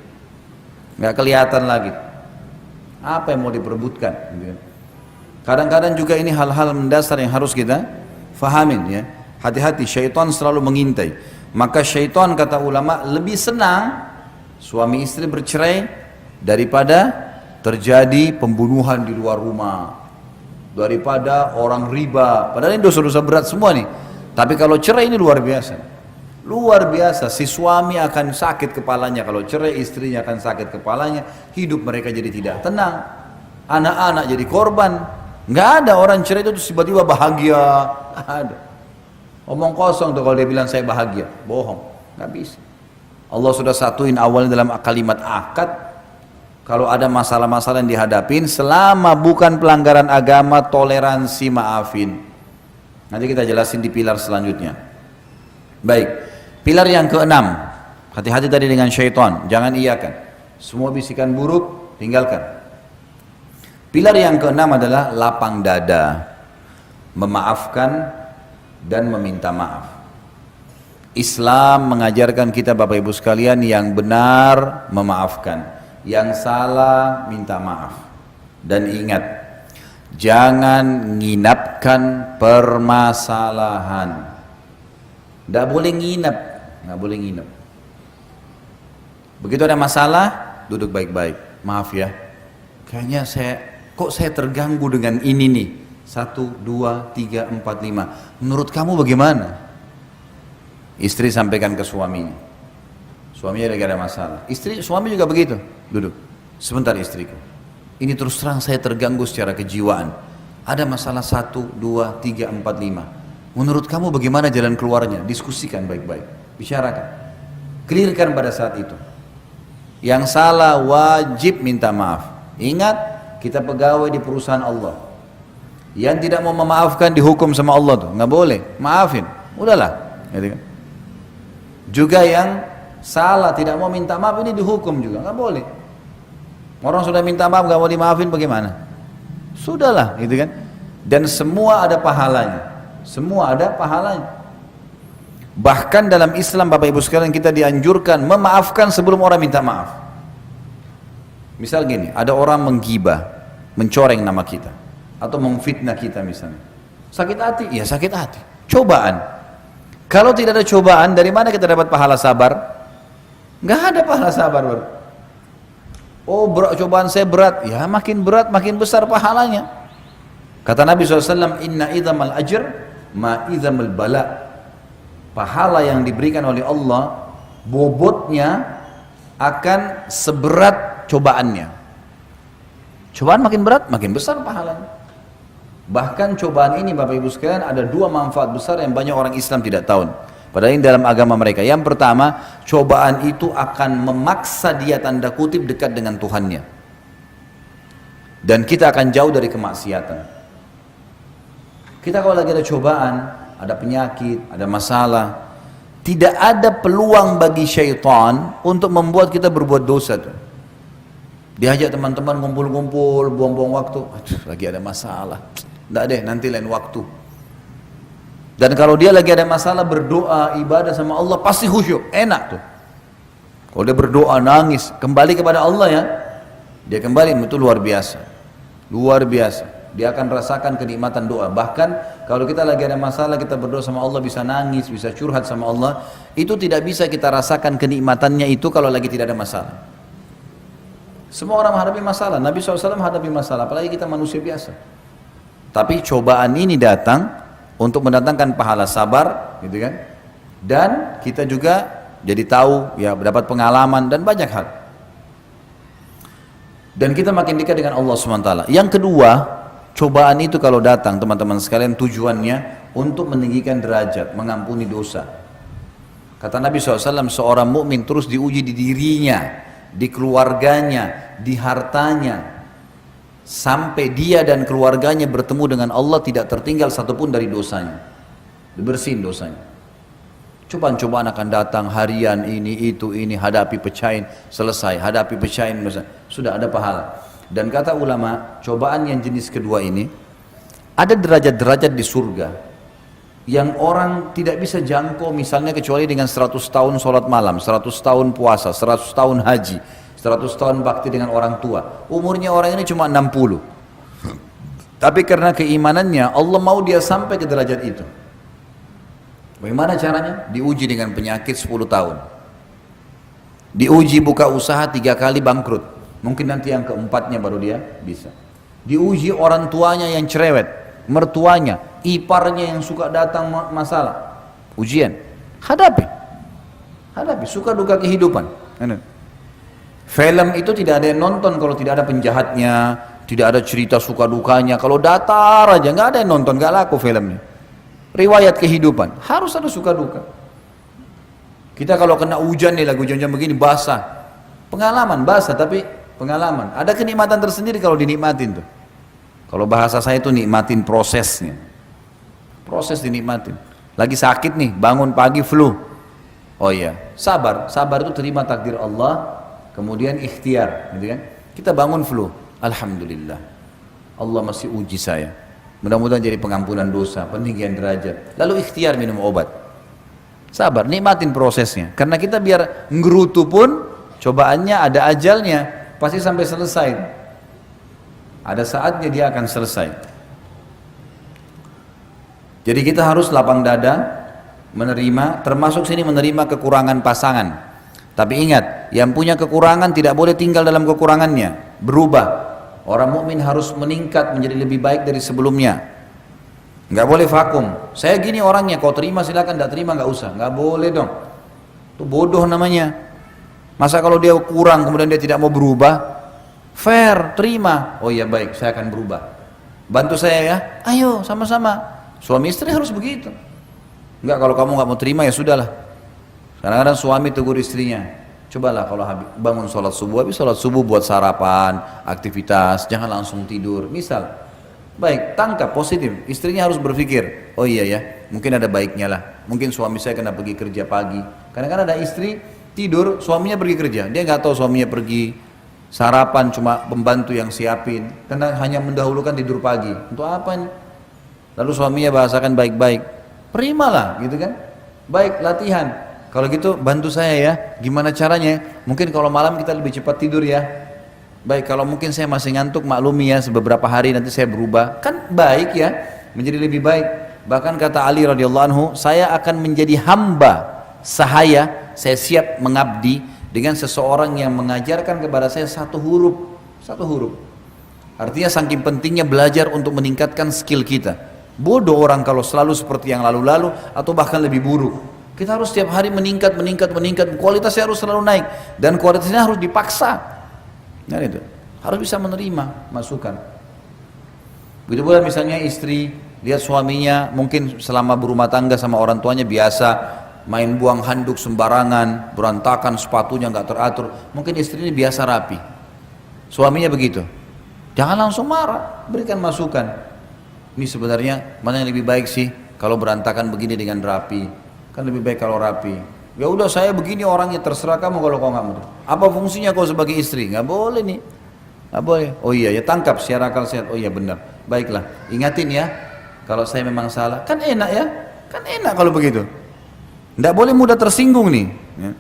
nggak kelihatan lagi. Apa yang mau diperebutkan? Kadang-kadang juga ini hal-hal mendasar yang harus kita fahamin ya. Hati-hati, syaitan selalu mengintai. Maka syaitan kata ulama lebih senang suami istri bercerai daripada terjadi pembunuhan di luar rumah, daripada orang riba. Padahal ini dosa-dosa berat semua nih. Tapi kalau cerai ini luar biasa. Luar biasa, si suami akan sakit kepalanya kalau cerai, istrinya akan sakit kepalanya, hidup mereka jadi tidak tenang, anak-anak jadi korban. Nggak ada orang cerai itu tiba-tiba bahagia, nggak ada. Omong kosong tuh kalau dia bilang saya bahagia, bohong, nggak bisa. Allah sudah satuin awalnya dalam kalimat akad. Kalau ada masalah-masalah yang dihadapin, selama bukan pelanggaran agama, toleransi, maafin. Nanti kita jelasin di pilar selanjutnya. Baik. Pilar yang keenam, hati-hati tadi dengan syaitan, jangan iyakan. Semua bisikan buruk, tinggalkan. Pilar yang keenam adalah lapang dada, memaafkan dan meminta maaf. Islam mengajarkan kita Bapak Ibu sekalian yang benar memaafkan, yang salah minta maaf. Dan ingat, jangan nginapkan permasalahan. Tidak boleh nginap. Nggak boleh nginep. Begitu ada masalah, duduk baik-baik. Maaf ya, kayaknya kok saya terganggu dengan ini nih. 1, 2, 3, 4, 5. Menurut kamu bagaimana? Istri sampaikan ke suaminya. Suaminya lagi ada masalah. Suami juga begitu. Duduk. Sebentar istriku. Ini terus terang saya terganggu secara kejiwaan. Ada masalah 1, 2, 3, 4, 5. Menurut kamu bagaimana jalan keluarnya? Diskusikan baik-baik. Bicarakan, clearkan pada saat itu. Yang salah wajib minta maaf. Ingat, kita pegawai di perusahaan Allah. Yang tidak mau memaafkan dihukum sama Allah tuh, nggak boleh. Maafin, udahlah. Gitu kan? Juga yang salah tidak mau minta maaf ini dihukum juga, nggak boleh. Orang sudah minta maaf nggak mau dimaafin bagaimana? Sudahlah, gitu kan? Dan semua ada pahalanya. Semua ada pahalanya. Bahkan dalam Islam Bapak Ibu sekalian kita dianjurkan memaafkan sebelum orang minta maaf. Misal gini, ada orang menggibah, mencoreng nama kita, atau memfitnah kita misalnya. Sakit hati? Ya sakit hati. Cobaan. Kalau tidak ada cobaan, dari mana kita dapat pahala sabar? Nggak ada pahala sabar. Bro. Oh cobaan saya berat. Ya makin berat, makin besar pahalanya. Kata Nabi SAW, Inna idhamal ajr ma idhamal bala. Pahala yang diberikan oleh Allah bobotnya akan seberat cobaannya. Cobaan makin berat, makin besar pahalanya. Bahkan cobaan ini Bapak Ibu sekalian ada 2 manfaat besar yang banyak orang Islam tidak tahu. Padahal ini dalam agama mereka. Yang pertama, cobaan itu akan memaksa dia tanda kutip dekat dengan Tuhannya. Dan kita akan jauh dari kemaksiatan. Kita kalau lagi ada cobaan, ada penyakit, ada masalah, Tidak ada peluang bagi syaitan untuk membuat kita berbuat dosa tuh. Diajak teman-teman ngumpul-ngumpul, buang-buang waktu. Aduh, lagi ada masalah. Nggak deh, nanti lain waktu. Dan kalau dia lagi ada masalah, berdoa, ibadah sama Allah, pasti khusyuk, enak tuh. Kalau dia berdoa, nangis, kembali kepada Allah ya, dia kembali, itu luar biasa. Luar biasa. Dia akan rasakan kenikmatan doa. Bahkan kalau kita lagi ada masalah, kita berdoa sama Allah, bisa nangis, bisa curhat sama Allah, itu tidak bisa kita rasakan kenikmatannya itu kalau lagi tidak ada masalah. Semua orang menghadapi masalah, Nabi SAW menghadapi masalah, apalagi kita manusia biasa. Tapi cobaan ini datang untuk mendatangkan pahala sabar, gitu kan? Dan kita juga jadi tahu, ya dapat pengalaman dan banyak hal. Dan kita makin dekat dengan Allah SWT. Yang kedua, cobaan itu kalau datang teman-teman sekalian tujuannya untuk meninggikan derajat, mengampuni dosa. Kata Nabi SAW, seorang mukmin terus diuji di dirinya, di keluarganya, di hartanya, sampai dia dan keluarganya bertemu dengan Allah tidak tertinggal satupun dari dosanya, dibersihin dosanya. Cobaan-cobaan akan datang harian, ini, itu, ini, hadapi, pecahin, selesai, hadapi, pecahin, sudah ada pahala. Dan kata ulama, cobaan yang jenis kedua ini, ada derajat-derajat di surga yang orang tidak bisa jangkau, misalnya kecuali dengan 100 tahun sholat malam, 100 tahun puasa, 100 tahun haji, 100 tahun bakti dengan orang tua. Umurnya orang ini cuma 60. Tapi karena keimanannya, Allah mau dia sampai ke derajat itu. Bagaimana caranya? Diuji dengan penyakit 10 tahun. Diuji buka usaha 3 kali bangkrut. Mungkin nanti yang keempatnya baru dia bisa. Diuji orang tuanya yang cerewet, mertuanya, iparnya yang suka datang masalah. Ujian. Hadapi. Hadapi, suka duka kehidupan. Film itu tidak ada yang nonton kalau tidak ada penjahatnya, tidak ada cerita suka dukanya. Kalau datar aja, nggak ada yang nonton, nggak laku filmnya. Riwayat kehidupan, harus ada suka duka. Kita kalau kena hujan nih, lagu hujan-hujan begini, basah. Pengalaman, basah tapi pengalaman. Ada kenikmatan tersendiri kalau dinikmatin tuh. Kalau bahasa saya itu nikmatin prosesnya. Proses dinikmatin. Lagi sakit nih, bangun pagi flu. Oh iya, sabar. Sabar itu terima takdir Allah, kemudian ikhtiar, gitu kan? Kita bangun flu, alhamdulillah. Allah masih uji saya. Mudah-mudahan jadi pengampunan dosa, peninggian derajat. Lalu ikhtiar minum obat. Sabar, nikmatin prosesnya. Karena kita biar ngerutu pun, cobaannya ada ajalnya, pasti sampai selesai. Ada saatnya dia akan selesai. Jadi kita harus lapang dada, menerima, termasuk sini menerima kekurangan pasangan. Tapi ingat, yang punya kekurangan tidak boleh tinggal dalam kekurangannya, berubah. Orang mukmin harus meningkat menjadi lebih baik dari sebelumnya. Nggak boleh vakum. Saya gini orangnya, kau terima silakan, tidak terima nggak usah. Nggak boleh dong. Itu bodoh namanya. Masa kalau dia kurang kemudian dia tidak mau berubah? Fair, terima. Oh iya baik, saya akan berubah. Bantu saya ya. Ayo sama-sama. Suami istri harus begitu. Nggak, kalau kamu nggak mau terima ya sudahlah. Kadang-kadang suami tegur istrinya. Cobalah kalau bangun sholat subuh, habis sholat subuh buat sarapan, aktivitas, jangan langsung tidur. Misal, baik, tangkap positif. Istrinya harus berpikir, oh iya ya, mungkin ada baiknya lah. Mungkin suami saya kena pergi kerja pagi. Kadang-kadang ada istri tidur, suaminya pergi kerja. Dia nggak tahu suaminya pergi sarapan, cuma pembantu yang siapin. Karena hanya mendahulukan tidur pagi. Untuk apa ini? Lalu suaminya bahasakan baik-baik. Terimalah, gitu kan? Baik, latihan. Kalau gitu bantu saya ya, gimana caranya? Mungkin kalau malam kita lebih cepat tidur ya. Baik, kalau mungkin saya masih ngantuk, maklumi ya, beberapa hari nanti saya berubah. Kan baik ya, menjadi lebih baik. Bahkan kata Ali radhiyallahu anhu, saya akan menjadi hamba sahaya, saya siap mengabdi dengan seseorang yang mengajarkan kepada saya satu huruf. Artinya saking pentingnya belajar untuk meningkatkan skill kita. Bodoh orang kalau selalu seperti yang lalu-lalu atau bahkan lebih buruk. Kita harus setiap hari meningkat, kualitasnya harus selalu naik dan kualitasnya harus dipaksa. Nah itu, harus bisa menerima masukan. Begitu pula misalnya istri lihat suaminya mungkin selama berumah tangga sama orang tuanya biasa main buang handuk sembarangan, berantakan sepatunya nggak teratur. Mungkin istri ini biasa rapi, suaminya begitu. Jangan langsung marah, berikan masukan. Ini sebenarnya mana yang lebih baik sih kalau berantakan begini dengan rapi. Kan lebih baik kalau rapi. Ya udah saya begini orangnya, terserah kamu kalau kau nggak mau. Apa fungsinya kau sebagai istri? Nggak boleh nih. Nggak boleh. Oh iya ya, tangkap secara akal sehat. Oh iya benar. Baiklah. Ingatin ya, kalau saya memang salah. Kan enak ya. Kan enak kalau begitu. Nggak boleh mudah tersinggung nih. Ya.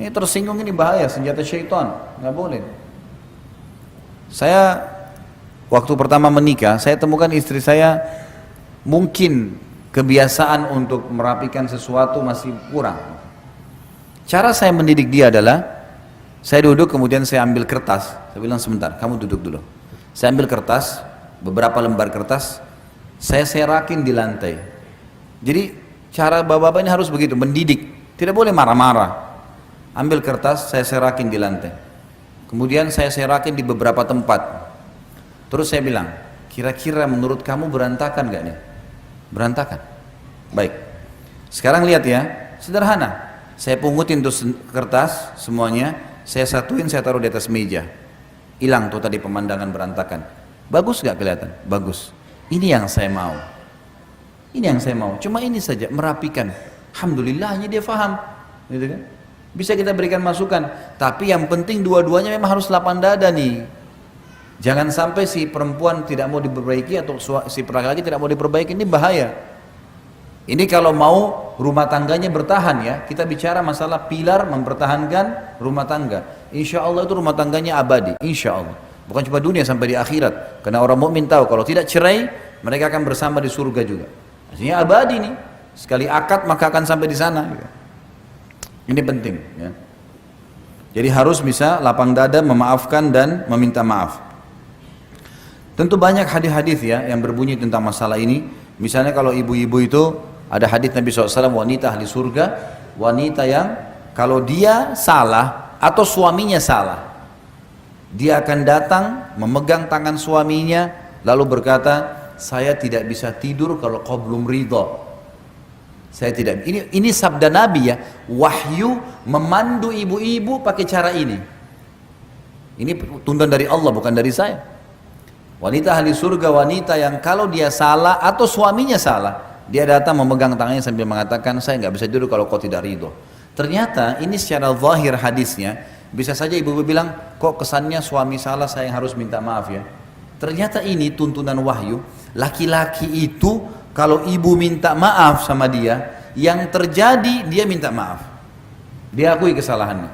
Ini tersinggung ini bahaya, senjata syaitan. Nggak boleh. Saya waktu pertama menikah, saya temukan istri saya mungkin kebiasaan untuk merapikan sesuatu masih kurang. Cara saya mendidik dia adalah, saya duduk kemudian saya ambil kertas. Saya bilang sebentar, kamu duduk dulu. Saya ambil kertas, beberapa lembar kertas, saya serakin di lantai. Jadi cara bapak-bapak ini harus begitu, mendidik. Tidak boleh marah-marah. Ambil kertas, saya serakin di lantai. Kemudian saya serakin di beberapa tempat. Terus saya bilang, kira-kira menurut kamu berantakan gak nih? Berantakan. Baik. Sekarang lihat ya, sederhana. Saya pungutin tuh kertas semuanya, saya satuin, saya taruh di atas meja. Hilang tuh tadi pemandangan berantakan. Bagus gak kelihatan? Bagus. Ini yang saya mau. Ini yang saya mau. Cuma ini saja, merapikan. Alhamdulillahnya dia faham. Gitu kan? Bisa kita berikan masukan. Tapi yang penting dua-duanya memang harus lapang dada nih. Jangan sampai si perempuan tidak mau diperbaiki atau si laki-laki tidak mau diperbaiki, ini bahaya. Ini kalau mau rumah tangganya bertahan ya, kita bicara masalah pilar mempertahankan rumah tangga. Insya Allah itu rumah tangganya abadi, insya Allah. Bukan cuma dunia, sampai di akhirat. Karena orang mukmin tahu kalau tidak cerai, mereka akan bersama di surga juga. Artinya abadi nih. Sekali akad maka akan sampai di sana. Ini penting ya. Jadi harus bisa lapang dada, memaafkan dan meminta maaf. Tentu banyak hadis-hadis ya yang berbunyi tentang masalah ini. Misalnya kalau ibu-ibu itu, ada hadis Nabi SAW, wanita ahli surga, wanita yang kalau dia salah atau suaminya salah, dia akan datang memegang tangan suaminya lalu berkata, saya tidak bisa tidur kalau kau belum ridho. Saya tidak. Ini sabda Nabi ya, wahyu memandu ibu-ibu pakai cara ini. Ini tuntunan dari Allah, bukan dari saya. Wanita ahli surga, wanita yang kalau dia salah atau suaminya salah, dia datang memegang tangannya sambil mengatakan, saya nggak bisa tidur kalau kau tidak ridho. Ternyata ini secara zahir hadisnya, bisa saja ibu-ibu bilang, kok kesannya suami salah saya yang harus minta maaf ya. Ternyata ini tuntunan wahyu, laki-laki itu kalau ibu minta maaf sama dia, yang terjadi dia minta maaf. Dia akui kesalahannya.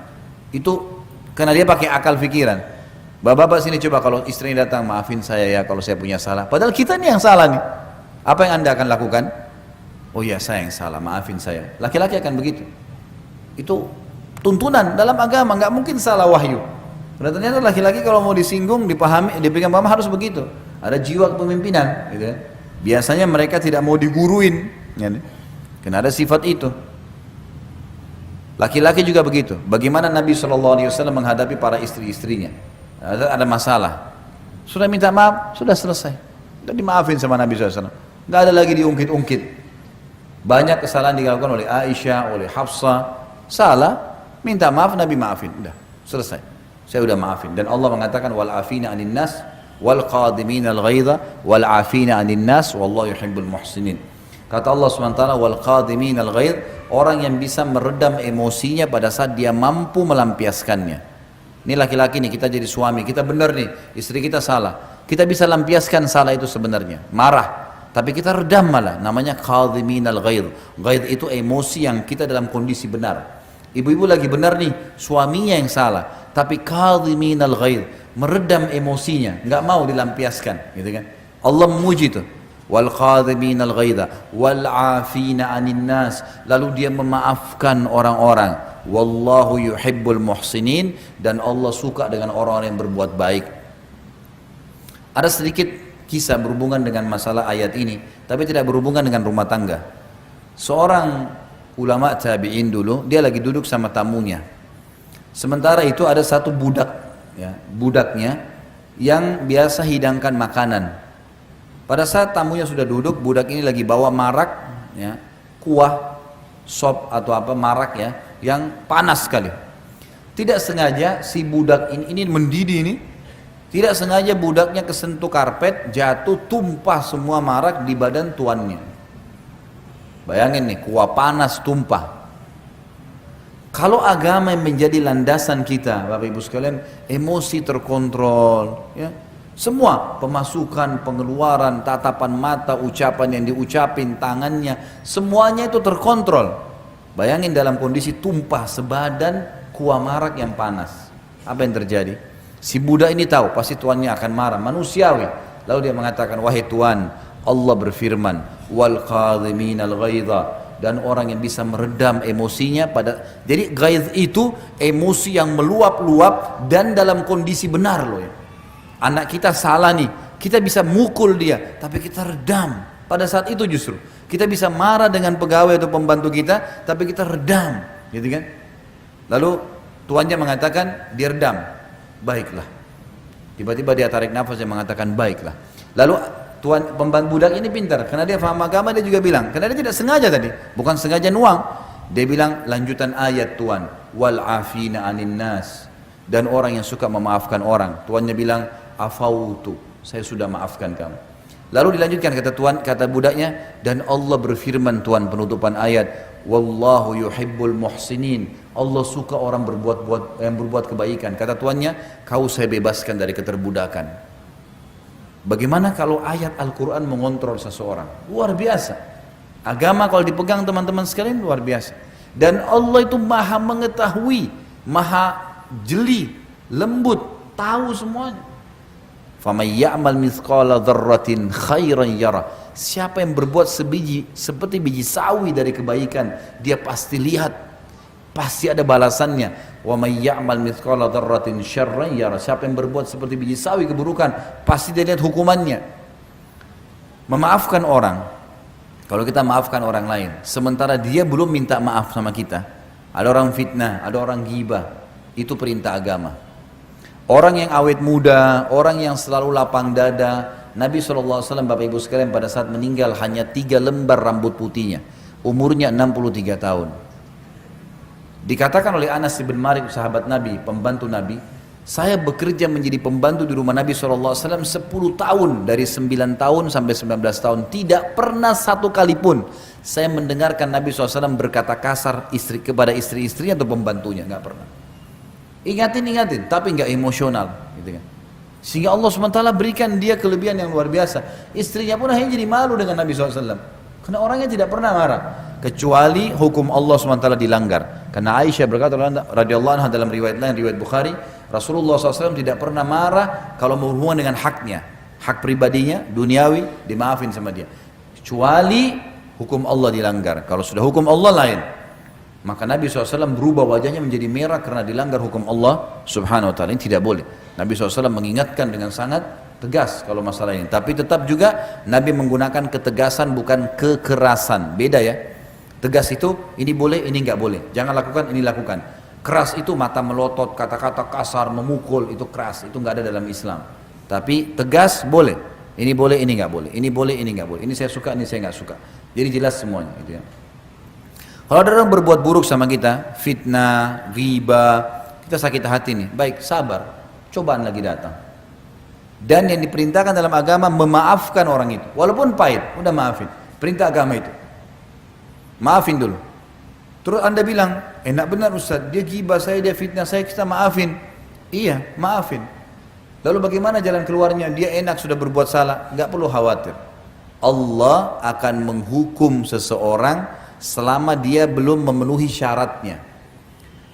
Itu karena dia pakai akal pikiran. Bapak-bapak sini coba kalau istrinya datang, maafin saya ya kalau saya punya salah. Padahal kita nih yang salah nih. Apa yang anda akan lakukan? Oh ya saya yang salah, maafin saya. Laki-laki akan begitu. Itu tuntunan dalam agama, nggak mungkin salah wahyu. Karena ternyata laki-laki kalau mau disinggung, dipahami, diberikan paham harus begitu. Ada jiwa kepemimpinan. Gitu. Biasanya mereka tidak mau diguruin. Ya, karena ada sifat itu. Laki-laki juga begitu. Bagaimana Nabi SAW menghadapi para istri-istrinya? Ada masalah, sudah minta maaf, sudah selesai, sudah dimaafin sama Nabi SAW, nggak ada lagi diungkit-ungkit. Banyak kesalahan dilakukan oleh Aisyah, oleh Hafsah, salah, minta maaf, Nabi maafin, udah selesai, saya udah maafin. Dan Allah mengatakan wal afina anin nas wal qadimin al ghaidha wal afina anin nas wallahu yuhibbul muhsinin. Kata Allah SWT, wal qadimin al ghaidh, orang yang bisa meredam emosinya pada saat dia mampu melampiaskannya. Ini laki-laki nih, kita jadi suami, kita benar nih, istri kita salah, kita bisa lampiaskan salah itu sebenarnya, marah, tapi kita redam malah, namanya qadhiminal ghaidh. Ghaidh itu emosi yang kita dalam kondisi benar. Ibu-ibu lagi benar nih, suaminya yang salah, tapi qadhiminal ghaidh, meredam emosinya, nggak mau dilampiaskan, gitu kan? Allah memuji itu, wal qadhiminal ghaidha wal afina anin nas, lalu dia memaafkan orang-orang. Wallahu yuhibbul muhsinin, dan Allah suka dengan orang-orang yang berbuat baik. Ada sedikit kisah berhubungan dengan masalah ayat ini, tapi tidak berhubungan dengan rumah tangga. Seorang ulama tabi'in dulu, dia lagi duduk sama tamunya. Sementara itu ada satu budak, ya, budaknya yang biasa hidangkan makanan. Pada saat tamunya sudah duduk, budak ini lagi bawa marak, ya, kuah, sop atau apa marak ya, yang panas sekali. Tidak sengaja si budak ini mendidih ini, tidak sengaja budaknya kesentuh karpet, jatuh, tumpah semua marak di badan tuannya. Bayangin nih, kuah panas tumpah. Kalau agama yang menjadi landasan kita, Bapak Ibu sekalian, emosi terkontrol, ya. Semua pemasukan, pengeluaran, tatapan mata, ucapan yang diucapin, tangannya, semuanya itu terkontrol. Bayangin dalam kondisi tumpah sebadan kuah marak yang panas. Apa yang terjadi? Si budak ini tahu pasti tuannya akan marah, manusiawi. Lalu dia mengatakan, wahai Tuan, Allah berfirman, wal qadhiminal ghaidha, dan orang yang bisa meredam emosinya jadi ghaidh itu emosi yang meluap-luap dan dalam kondisi benar loh ya. Anak kita salah nih, kita bisa mukul dia, tapi kita redam. Pada saat itu justru kita bisa marah dengan pegawai atau pembantu kita, tapi kita redam, gitu kan? Lalu tuannya mengatakan dia redam, baiklah. Tiba-tiba dia tarik nafas dan mengatakan baiklah. Lalu tuan pembantu budak ini pintar, karena dia paham agama, dia juga bilang, karena dia tidak sengaja tadi, bukan sengaja nuang. Dia bilang lanjutan ayat Tuan, wal afina anin nas, dan orang yang suka memaafkan orang. Tuannya bilang afautu, saya sudah maafkan kamu. Lalu dilanjutkan kata Tuan, kata budaknya, dan Allah berfirman Tuan penutupan ayat, wallahu yuhibbul muhsinin, Allah suka orang berbuat kebaikan. Kata tuannya, kau saya bebaskan dari keterbudakan. Bagaimana kalau ayat Al-Quran mengontrol seseorang? Luar biasa. Agama kalau dipegang teman-teman sekalian luar biasa. Dan Allah itu maha mengetahui, maha jeli, lembut, tahu semuanya. فَمَنْ يَعْمَلْ مِثْقَالَ ذَرَّةٍ خَيْرًا يَرَى, siapa yang berbuat seperti biji sawi dari kebaikan, dia pasti lihat, pasti ada balasannya. وَمَنْ يَعْمَلْ مِثْقَالَ ذَرَّةٍ شَرًّا يَرَى, siapa yang berbuat seperti biji sawi keburukan, pasti dia lihat hukumannya. Memaafkan orang, kalau kita maafkan orang lain, sementara dia belum minta maaf sama kita, ada orang fitnah, ada orang ghibah, itu perintah agama. Orang yang awet muda, orang yang selalu lapang dada, Nabi SAW Bapak Ibu sekalian pada saat meninggal hanya 3 lembar rambut putihnya, umurnya 63 tahun. Dikatakan oleh Anas bin Malik, sahabat Nabi, pembantu Nabi, saya bekerja menjadi pembantu di rumah Nabi SAW 10 tahun, dari 9 tahun sampai 19 tahun, tidak pernah satu kali pun saya mendengarkan Nabi SAW berkata kasar kepada istri-istrinya atau pembantunya, nggak pernah. Ingatin, tapi nggak emosional, gitu kan. Sehingga Allah SWT berikan dia kelebihan yang luar biasa. Istrinya pun akhirnya jadi malu dengan Nabi SAW, karena orangnya tidak pernah marah, kecuali hukum Allah SWT dilanggar. Karena Aisyah berkata radhiyallahu anha dalam riwayat lain, riwayat Bukhari, Rasulullah SAW tidak pernah marah kalau berhubungan dengan haknya, hak pribadinya, duniawi, dimaafin sama dia, kecuali hukum Allah dilanggar. Kalau sudah hukum Allah lain, maka Nabi SAW berubah wajahnya menjadi merah karena dilanggar hukum Allah Subhanahu Wa Taala. Ini tidak boleh. Nabi SAW mengingatkan dengan sangat tegas kalau masalah ini. Tapi tetap juga Nabi menggunakan ketegasan bukan kekerasan. Beda ya. Tegas itu ini boleh, ini nggak boleh. Jangan lakukan, ini lakukan. Keras itu mata melotot, kata-kata kasar, memukul, itu keras. Itu nggak ada dalam Islam. Tapi tegas boleh. Ini boleh, ini nggak boleh. Ini boleh, ini nggak boleh. Ini saya suka, ini saya nggak suka. Jadi jelas semuanya. Gitu ya. Kalau ada orang berbuat buruk sama kita, fitnah, ghibah, kita sakit hati nih, baik, sabar, cobaan lagi datang. Dan yang diperintahkan dalam agama memaafkan orang itu, walaupun pahit, udah maafin. Perintah agama itu, maafin dulu. Terus anda bilang, enak benar Ustaz, dia ghibah saya, dia fitnah saya, kita maafin. Iya, maafin. Lalu bagaimana jalan keluarnya? Dia enak sudah berbuat salah, nggak perlu khawatir. Allah akan menghukum seseorang selama dia belum memenuhi syaratnya.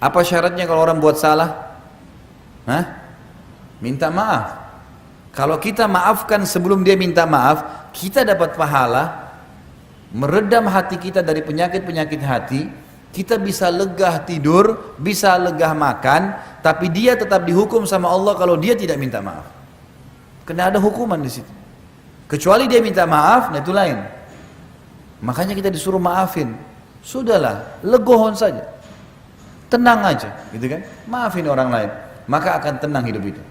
Apa syaratnya kalau orang buat salah? Minta maaf. Kalau kita maafkan sebelum dia minta maaf, kita dapat pahala, meredam hati kita dari penyakit-penyakit hati, kita bisa legah tidur, bisa legah makan, tapi dia tetap dihukum sama Allah kalau dia tidak minta maaf. Karena ada hukuman di situ. Kecuali dia minta maaf, nah itu lain. Makanya kita disuruh maafin. Sudahlah, legohon saja, tenang aja, gitu kan? Maafin orang lain, maka akan tenang hidup itu.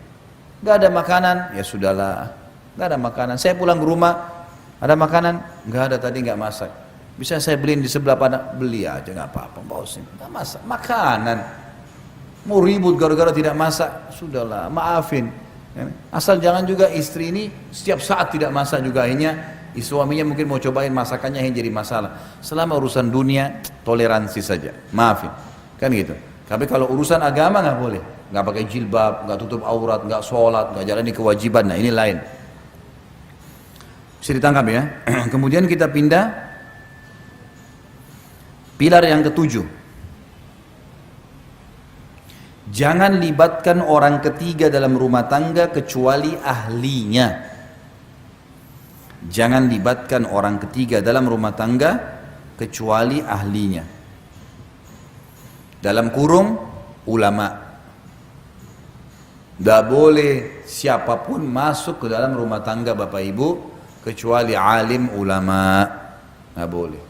Gak ada makanan, ya sudahlah. Gak ada makanan. Saya pulang ke rumah, ada makanan? Gak ada, tadi gak masak. Bisa saya beliin di sebelah pada, beli aja gak apa-apa. Bawa sini, gak masak. Makanan, mau ribut gara-gara tidak masak, sudahlah, maafin. Asal jangan juga istri ini setiap saat tidak masak juga, akhirnya suaminya mungkin mau cobain masakannya yang jadi masalah. Selama urusan dunia, toleransi saja, maafin, kan gitu. Tapi kalau urusan agama nggak boleh, nggak pakai jilbab, nggak tutup aurat, nggak sholat, nggak jalani kewajiban. Nah ini lain. Bisa ditangkap ya. Kemudian kita pindah pilar yang ketujuh. Jangan libatkan orang ketiga dalam rumah tangga kecuali ahlinya. Jangan libatkan orang ketiga dalam rumah tangga kecuali ahlinya. Dalam kurung ulama. Tidak boleh siapapun masuk ke dalam rumah tangga Bapak Ibu kecuali alim ulama. Tidak boleh.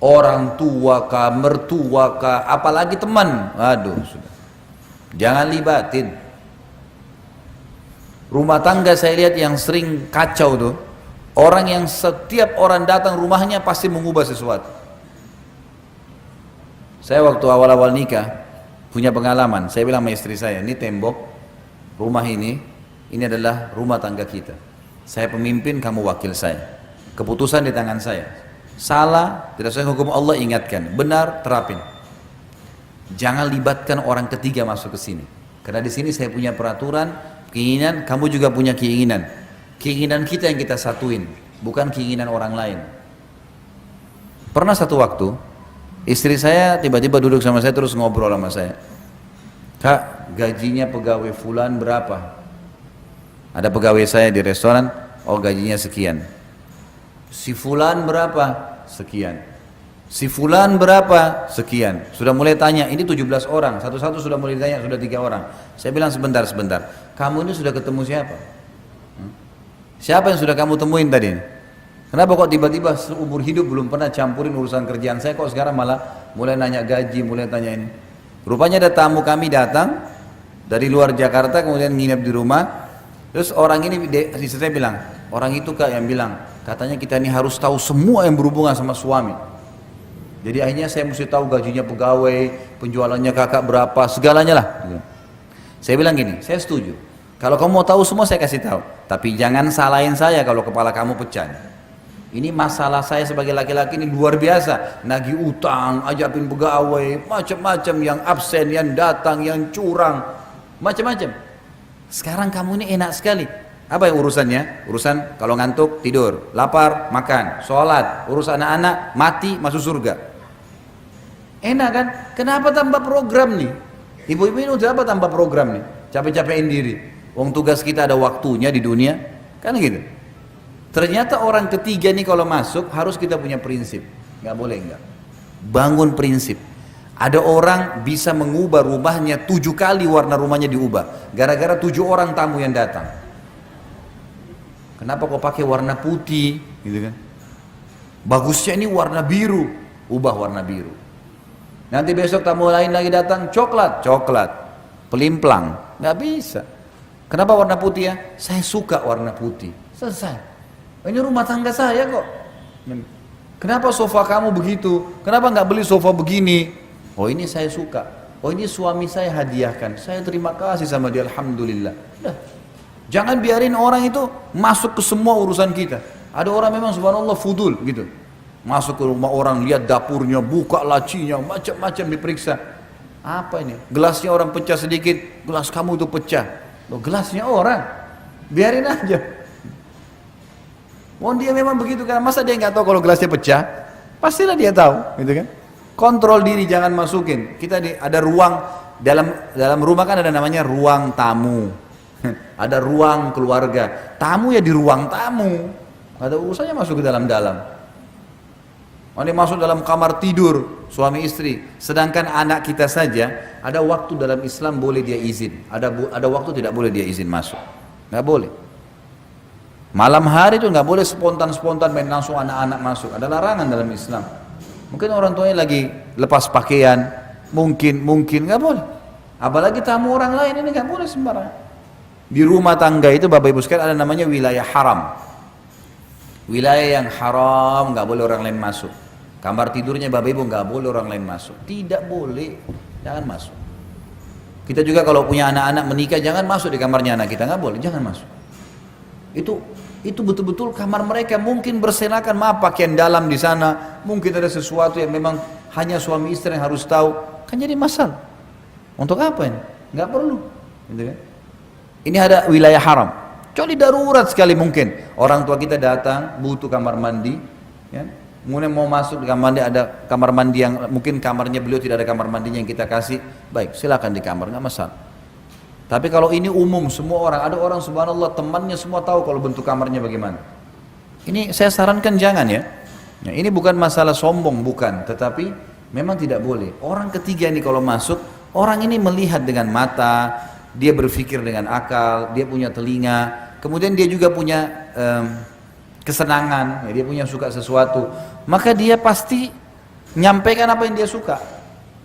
Orang tua kah, mertua kah, apalagi teman. Aduh sudah. Jangan libatin. Rumah tangga saya lihat yang sering kacau tuh, orang yang setiap orang datang rumahnya pasti mengubah sesuatu. Saya waktu awal-awal nikah punya pengalaman. Saya bilang sama istri saya, ini tembok rumah ini adalah rumah tangga kita. Saya pemimpin, kamu wakil saya. Keputusan di tangan saya. Salah, tidak sesuai hukum Allah, ingatkan. Benar, terapin. Jangan libatkan orang ketiga masuk ke sini. Karena di sini saya punya peraturan, keinginan, kamu juga punya keinginan. Keinginan kita yang kita satuin, bukan keinginan orang lain. Pernah satu waktu, istri saya tiba-tiba duduk sama saya terus ngobrol sama saya. Kak, gajinya pegawai fulan berapa? Ada pegawai saya di restoran, oh gajinya sekian. Si fulan berapa? Sekian. Si fulan berapa? Sekian. Sudah mulai tanya, ini 17 orang, satu-satu sudah mulai ditanya, sudah 3 orang. Saya bilang sebentar. Kamu ini sudah ketemu siapa? Siapa yang sudah kamu temuin tadi? Kenapa kok tiba-tiba seumur hidup belum pernah campurin urusan kerjaan saya, kok sekarang malah mulai nanya gaji, mulai tanya ini? Rupanya ada tamu kami datang dari luar Jakarta, kemudian nginep di rumah. Terus orang ini, istri saya bilang, orang itu kak yang bilang, katanya kita ini harus tahu semua yang berhubungan sama suami. Jadi akhirnya saya mesti tahu gajinya pegawai, penjualannya kakak berapa, segalanya lah. Saya bilang gini, saya setuju. Kalau kamu mau tahu semua saya kasih tahu. Tapi jangan salahin saya kalau kepala kamu pecah. Ini masalah saya sebagai laki-laki ini luar biasa. Nagih utang, ajakin pegawai, macam-macam, yang absen, yang datang, yang curang, macam-macam. Sekarang kamu ini enak sekali. Apa yang urusannya? Urusan kalau ngantuk tidur, lapar makan, sholat, urusan anak-anak mati masuk surga. Enak kan? Kenapa tambah program nih? Ibu-ibu ini udah apa tambah program nih? Capek-capekin diri. Wong tugas kita ada waktunya di dunia, kan gitu. Ternyata orang ketiga nih kalau masuk harus kita punya prinsip. Nggak boleh enggak. Bangun prinsip. Ada orang bisa mengubah rumahnya 7 kali warna rumahnya diubah. Gara-gara 7 orang tamu yang datang. Kenapa kok pakai warna putih? Gitu kan? Bagusnya ini warna biru. Ubah warna biru. Nanti besok tamu lain lagi datang, coklat, pelimplang, nggak bisa. Kenapa warna putih ya? Saya suka warna putih. Selesai. Ini rumah tangga saya kok. Kenapa sofa kamu begitu? Kenapa nggak beli sofa begini? Oh ini saya suka. Oh ini suami saya hadiahkan. Saya terima kasih sama dia, alhamdulillah. Udah. Jangan biarin orang itu masuk ke semua urusan kita. Ada orang memang subhanallah fudul gitu. Masuk ke rumah orang, lihat dapurnya, buka lacinya, macam-macam diperiksa. Apa ini? Gelasnya orang pecah sedikit, gelas kamu itu pecah. Loh, gelasnya orang, biarin aja. Wong dia memang begitu kan, masa dia nggak tahu kalau gelasnya pecah? Pastilah dia tahu, gitu kan? Kontrol diri, jangan masukin. Kita ada ruang dalam rumah kan ada namanya ruang tamu, ada ruang keluarga. Tamu ya di ruang tamu, nggak ada urusannya masuk ke dalam-dalam. Ini masuk dalam kamar tidur suami istri, sedangkan anak kita saja ada waktu dalam Islam boleh dia izin, ada waktu tidak boleh dia izin masuk, nggak boleh. Malam hari itu nggak boleh spontan main langsung anak-anak masuk, ada larangan dalam Islam. Mungkin orang tuanya lagi lepas pakaian, mungkin nggak boleh. Apalagi tamu orang lain ini nggak boleh sembarangan. Di rumah tangga itu Bapak Ibu sekalian ada namanya wilayah haram. Wilayah yang haram nggak boleh orang lain masuk. Kamar tidurnya Bapak Ibu nggak boleh orang lain masuk. Tidak boleh, jangan masuk. Kita juga kalau punya anak-anak menikah jangan masuk di kamarnya anak kita, nggak boleh, jangan masuk. Itu itu betul-betul kamar mereka, mungkin berserakan, maaf pakaian dalam di sana, mungkin ada sesuatu yang memang hanya suami istri yang harus tahu, kan jadi masalah. Untuk apa ini? Nggak perlu, gitu kan? Ini ada wilayah haram. Kecuali darurat sekali mungkin. Orang tua kita datang butuh kamar mandi, ya. Kemudian mau masuk di kamar mandi, ada kamar mandi yang mungkin kamarnya beliau tidak ada kamar mandinya yang kita kasih, baik silakan di kamar, nggak masalah. Tapi kalau ini umum semua orang, ada orang subhanallah temannya semua tahu kalau bentuk kamarnya bagaimana. Ini saya sarankan jangan ya. Nah, ini bukan masalah sombong, bukan, tetapi memang tidak boleh. Orang ketiga ini kalau masuk, orang ini melihat dengan mata, dia berpikir dengan akal, dia punya telinga, kemudian dia juga punya kesenangan, ya, dia punya suka sesuatu, maka dia pasti nyampaikan apa yang dia suka.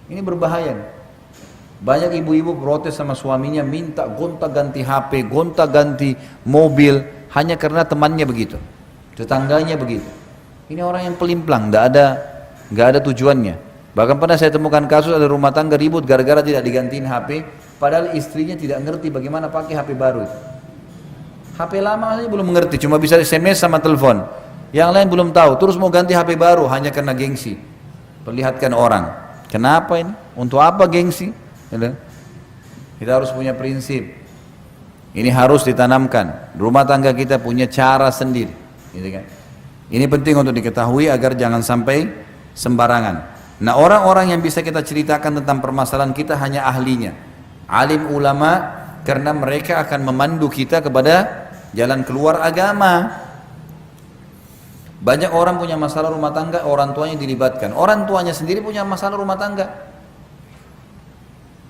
Ini berbahaya nih. Banyak ibu-ibu protes sama suaminya, minta gonta-ganti HP, gonta-ganti mobil, hanya karena temannya begitu, tetangganya begitu. Ini orang yang pelimplang, nggak ada tujuannya. Bahkan pernah saya temukan kasus ada rumah tangga ribut gara-gara tidak digantiin HP, padahal istrinya tidak ngerti bagaimana pakai HP baru itu. HP lama saja belum mengerti, cuma bisa SMS sama telepon. Yang lain belum tahu, terus mau ganti HP baru hanya karena gengsi. Perlihatkan orang. Kenapa ini? Untuk apa gengsi? Kita harus punya prinsip. Ini harus ditanamkan. Rumah tangga kita punya cara sendiri, gitu kan? Ini penting untuk diketahui agar jangan sampai sembarangan. Nah, orang-orang yang bisa kita ceritakan tentang permasalahan kita hanya ahlinya, alim ulama, karena mereka akan memandu kita kepada jalan keluar agama. Banyak orang punya masalah rumah tangga, orang tuanya dilibatkan. Orang tuanya sendiri punya masalah rumah tangga.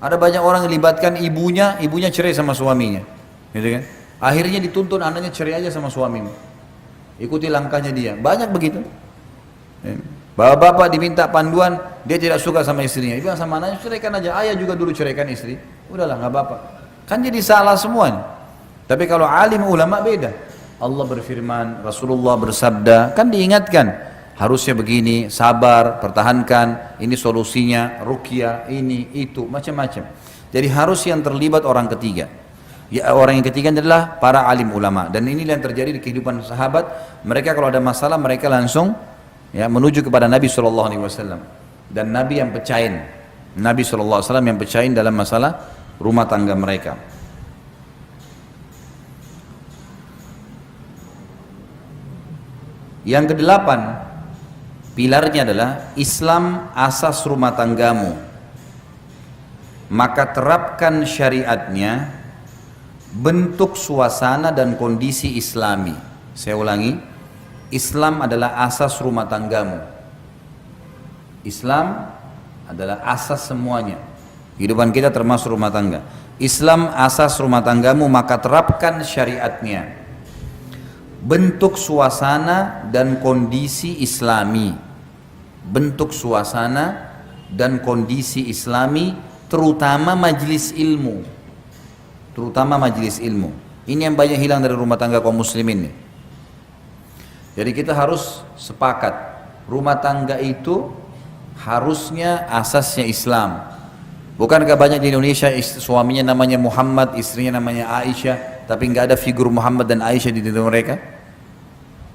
Ada banyak orang yang libatkan ibunya cerai sama suaminya, gitu kan? Akhirnya dituntun anaknya cerai aja sama suamimu. Ikuti langkahnya dia. Banyak begitu. Bapak-bapak diminta panduan, dia tidak suka sama istrinya. Dia bilang sama anaknya, ceraikan aja. Ayah juga dulu ceraikan istri. Udahlah, nggak apa-apa. Kan jadi salah semua. Tapi kalau alim ulama beda. Allah berfirman, Rasulullah bersabda, kan diingatkan. Harusnya begini, sabar, pertahankan, ini solusinya, ruqyah, ini, itu, macam-macam. Jadi harus yang terlibat orang ketiga. Ya, orang yang ketiga adalah para alim ulama. Dan inilah yang terjadi di kehidupan sahabat. Mereka kalau ada masalah, mereka langsung ya, menuju kepada Nabi SAW. Dan Nabi yang pecahin. Nabi SAW yang pecahin dalam masalah rumah tangga mereka. Yang kedelapan, pilarnya adalah Islam asas rumah tanggamu, maka terapkan syariatnya, bentuk suasana dan kondisi islami. Saya ulangi, Islam adalah asas rumah tanggamu. Islam adalah asas semuanya. Kehidupan kita termasuk rumah tangga. Islam asas rumah tanggamu, maka terapkan syariatnya, bentuk suasana dan kondisi islami. Bentuk suasana dan kondisi islami, terutama majelis ilmu. Terutama majelis ilmu. Ini yang banyak hilang dari rumah tangga kaum muslimin nih. Jadi kita harus sepakat, rumah tangga itu harusnya asasnya Islam. Bukankah banyak di Indonesia suaminya namanya Muhammad, istrinya namanya Aisyah, tapi nggak ada figur Muhammad dan Aisyah di diri mereka?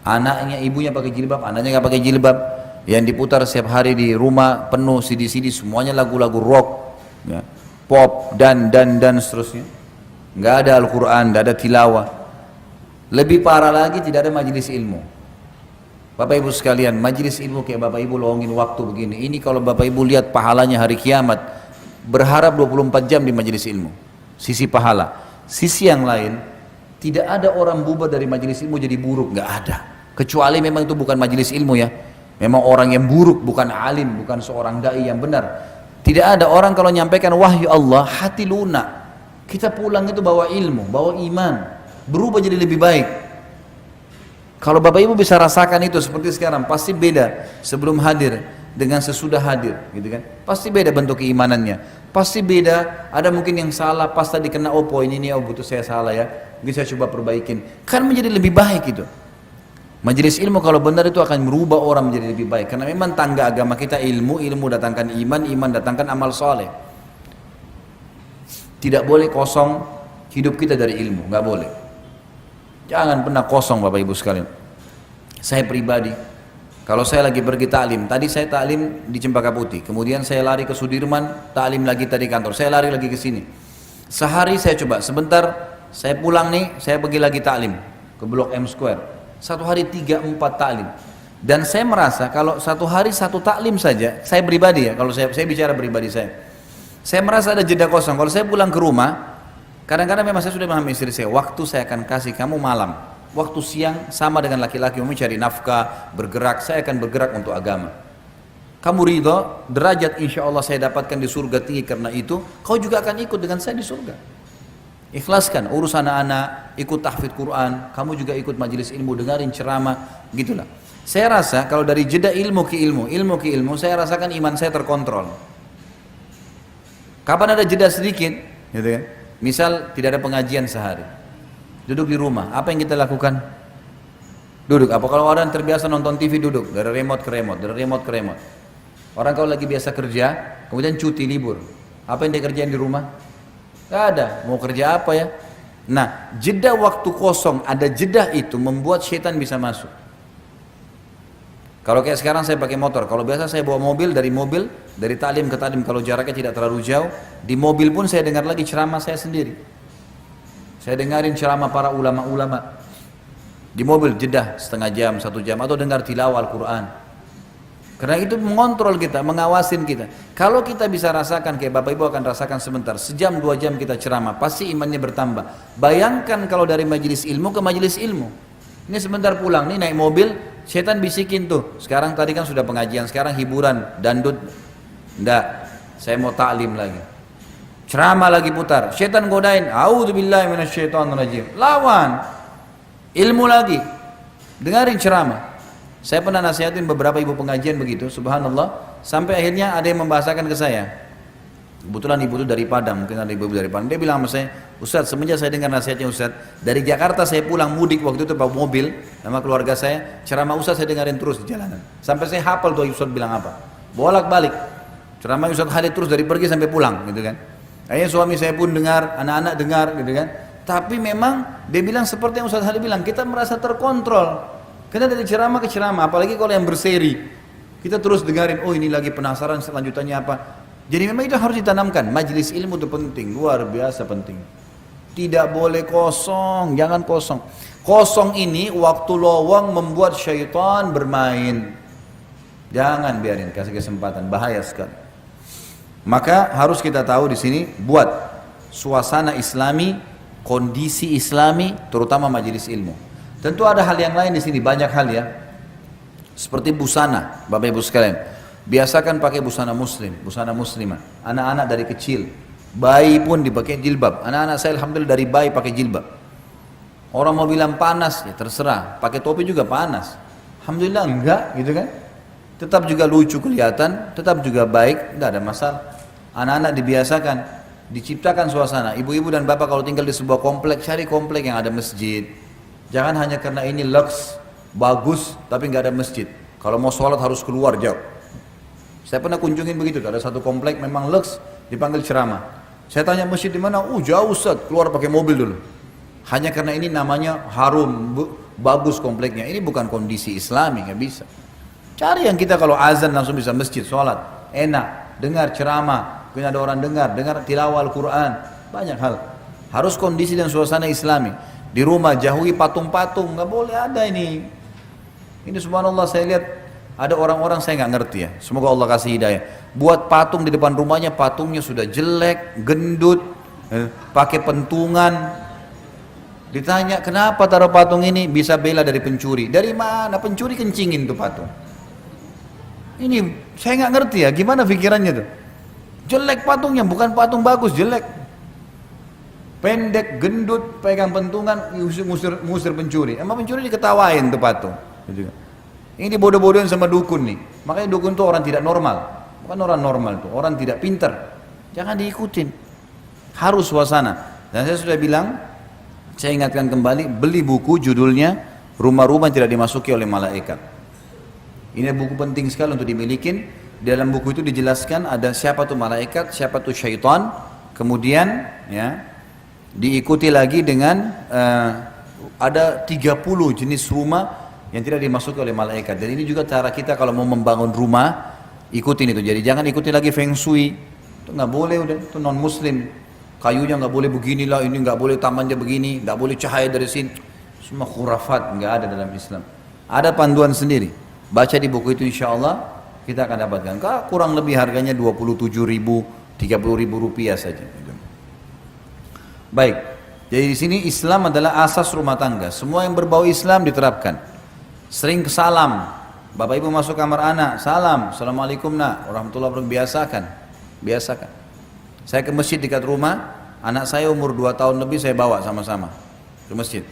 Anaknya, ibunya pakai jilbab, anaknya nggak pakai jilbab. Yang diputar setiap hari di rumah penuh CD-CD, semuanya lagu-lagu rock, ya, pop dan seterusnya. Nggak ada Al-Quran, nggak ada tilawah. Lebih parah lagi, tidak ada majelis ilmu. Bapak ibu sekalian, majelis ilmu kayak bapak ibu luangin waktu begini, ini kalau bapak ibu lihat pahalanya hari kiamat, berharap 24 jam di majelis ilmu, sisi pahala. Sisi yang lain, tidak ada orang bubar dari majelis ilmu jadi buruk, nggak ada. Kecuali memang itu bukan majelis ilmu ya, memang orang yang buruk, bukan alim, bukan seorang dai yang benar. Tidak ada orang kalau nyampaikan wahyu Allah, hati lunak. Kita pulang itu bawa ilmu, bawa iman, berubah jadi lebih baik. Kalau bapak ibu bisa rasakan itu seperti sekarang, pasti beda sebelum hadir dengan sesudah hadir, gitu kan? Pasti beda bentuk keimanannya, pasti beda. Ada mungkin yang salah, pas tadi kena poin ini, butuh saya salah ya, mungkin saya coba perbaikin, kan menjadi lebih baik itu. Majelis ilmu kalau benar itu akan merubah orang menjadi lebih baik, karena memang tangga agama kita ilmu, ilmu datangkan iman, iman datangkan amal soleh. Tidak boleh kosong hidup kita dari ilmu, nggak boleh. Jangan pernah kosong Bapak Ibu sekalian. Saya pribadi, kalau saya lagi pergi taklim, tadi saya taklim di Cempaka Putih, kemudian saya lari ke Sudirman, taklim lagi tadi kantor, saya lari lagi ke sini. Sehari saya coba, sebentar saya pulang nih, saya pergi lagi taklim ke Blok M Square. Satu hari 3-4 taklim. Dan saya merasa kalau satu hari satu taklim saja, saya pribadi ya, kalau saya bicara pribadi saya merasa ada jeda kosong. Kalau saya pulang ke rumah, kadang-kadang memang saya sudah memahami istri saya, waktu saya akan kasih kamu malam. Waktu siang sama dengan laki-laki mencari nafkah, bergerak, saya akan bergerak untuk agama. Kamu ridho, derajat insya Allah saya dapatkan di surga tinggi karena itu, kau juga akan ikut dengan saya di surga. Ikhlaskan, urus anak-anak, ikut tahfidz Quran, kamu juga ikut majelis ilmu, dengarin ceramah, gitulah. Saya rasa kalau dari jeda ilmu ke ilmu, saya rasakan iman saya terkontrol. Kapan ada jeda sedikit, gitu kan? Misal tidak ada pengajian sehari. Duduk di rumah, apa yang kita lakukan? Duduk. Apa kalau orang terbiasa nonton TV duduk dari remote ke remote, dari remote ke remote. Orang kalau lagi biasa kerja, kemudian cuti libur, apa yang dia kerjain di rumah? Gak ada. Mau kerja apa ya? Nah, jeda waktu kosong, ada jeda itu membuat syaitan bisa masuk. Kalau kayak sekarang saya pakai motor, kalau biasa saya bawa mobil, dari taklim ke taklim, kalau jaraknya tidak terlalu jauh, di mobil pun saya dengar lagi ceramah saya sendiri. Saya dengarin ceramah para ulama-ulama di mobil, jeda setengah jam, 1 jam, atau dengar tilawah Al-Quran. Karena itu mengontrol kita, mengawasin kita. Kalau kita bisa rasakan, kayak Bapak Ibu akan rasakan sebentar, sejam 2 jam kita ceramah, pasti imannya bertambah. Bayangkan kalau dari majelis ilmu ke majelis ilmu. Ini sebentar pulang, nih naik mobil, setan bisikin tuh, sekarang tadi kan sudah pengajian, sekarang hiburan, dandut. Enggak, saya mau taklim lagi. Ceramah lagi putar, setan godain, a'udzubillahi minasyaitonirrajim. Lawan. Ilmu lagi. Dengarin ceramah. Saya pernah nasihatin beberapa ibu pengajian begitu, subhanallah, sampai akhirnya ada yang membahasakan ke saya. Kebetulan ibu itu dari Padang, mungkin ada ibu dari Padang. Dia bilang sama saya, Ustaz, semenjak saya dengar nasihatnya Ustaz, dari Jakarta saya pulang mudik waktu itu bawa mobil sama keluarga saya, ceramah Ustaz saya dengarin terus di jalanan. Sampai saya hafal tuh Ustaz bilang apa. Bolak-balik. Ceramah Ustaz Khalid terus dari pergi sampai pulang, gitu kan. Akhirnya suami saya pun dengar, anak-anak dengar, gitu kan. Tapi memang dia bilang seperti yang Ustaz Khalid bilang, kita merasa terkontrol. Kita dari ceramah ke ceramah, apalagi kalau yang berseri, kita terus dengarin, oh ini lagi penasaran selanjutannya apa. Jadi memang itu harus ditanamkan. Majelis ilmu itu penting, luar biasa penting. Tidak boleh kosong, jangan kosong. Kosong ini waktu lowong membuat syaitan bermain. Jangan biarin, kasih kesempatan, bahaya sekali. Maka harus kita tahu di sini, buat suasana Islami, kondisi Islami, terutama majelis ilmu. Tentu ada hal yang lain di sini, banyak hal ya. Seperti busana, Bapak Ibu sekalian. Biasakan pakai busana muslim, busana muslimah. Anak-anak dari kecil, bayi pun dipakai jilbab. Anak-anak saya alhamdulillah dari bayi pakai jilbab. Orang mau bilang panas, ya terserah. Pakai topi juga panas. Alhamdulillah enggak, gitu kan? Tetap juga lucu kelihatan, tetap juga baik, enggak ada masalah. Anak-anak dibiasakan, diciptakan suasana. Ibu-ibu dan bapak kalau tinggal di sebuah komplek, cari komplek yang ada masjid. Jangan hanya karena ini lux, bagus, tapi nggak ada masjid. Kalau mau sholat harus keluar jauh. Saya pernah kunjungin begitu, ada satu komplek memang lux, dipanggil ceramah. Saya tanya masjid di mana? Jauh Ustaz, keluar pakai mobil dulu. Hanya karena ini namanya harum, bagus kompleknya. Ini bukan kondisi Islami, nggak bisa. Cari yang kita kalau azan langsung bisa masjid, sholat, enak, dengar ceramah, mungkin ada orang dengar tilawah Al-Quran, banyak hal. Harus kondisi dan suasana Islami. Di rumah jauhi patung-patung, nggak boleh ada ini. Ini subhanallah saya lihat ada orang-orang saya nggak ngerti ya. Semoga Allah kasih hidayah. Buat patung di depan rumahnya, patungnya sudah jelek, gendut, pakai pentungan. Ditanya kenapa taruh patung ini, bisa bela dari pencuri. Dari mana pencuri kencingin tuh patung? Ini saya nggak ngerti ya, gimana pikirannya tuh? Jelek patungnya, bukan patung bagus, jelek. Pendek, gendut, pegang pentungan, ngusir pencuri. Emang pencuri diketawain tuh patung. Ini dibodoh-bodohin sama dukun nih. Makanya dukun tuh orang tidak normal. Bukan orang normal tuh, orang tidak pintar. Jangan diikutin. Harus suasana. Dan saya sudah bilang, saya ingatkan kembali, beli buku judulnya Rumah-rumah Tidak Dimasuki Oleh Malaikat. Ini buku penting sekali untuk dimilikin. Dalam buku itu dijelaskan ada siapa tuh malaikat, siapa tuh syaitan. Kemudian ya diikuti lagi dengan ada 30 jenis rumah yang tidak dimasuki oleh malaikat. Dan ini juga cara kita kalau mau membangun rumah, ikutin itu. Jadi jangan ikutin lagi feng shui, itu nggak boleh, udah itu non muslim. Kayunya nggak boleh beginilah, ini nggak boleh tamannya begini, nggak boleh cahaya dari sini. Semua khurafat, nggak ada dalam Islam. Ada panduan sendiri. Baca di buku itu, insya Allah kita akan dapatkan. Kurang lebih harganya 27.000, 30.000 rupiah saja. Baik, jadi di sini Islam adalah asas rumah tangga. Semua yang berbau Islam diterapkan. Sering salam, bapak ibu masuk kamar anak, salam, assalamualaikum nak, warahmatullahi wabarakatuh, biasakan. Saya ke masjid dekat rumah, anak saya umur 2 tahun lebih saya bawa sama-sama ke masjid.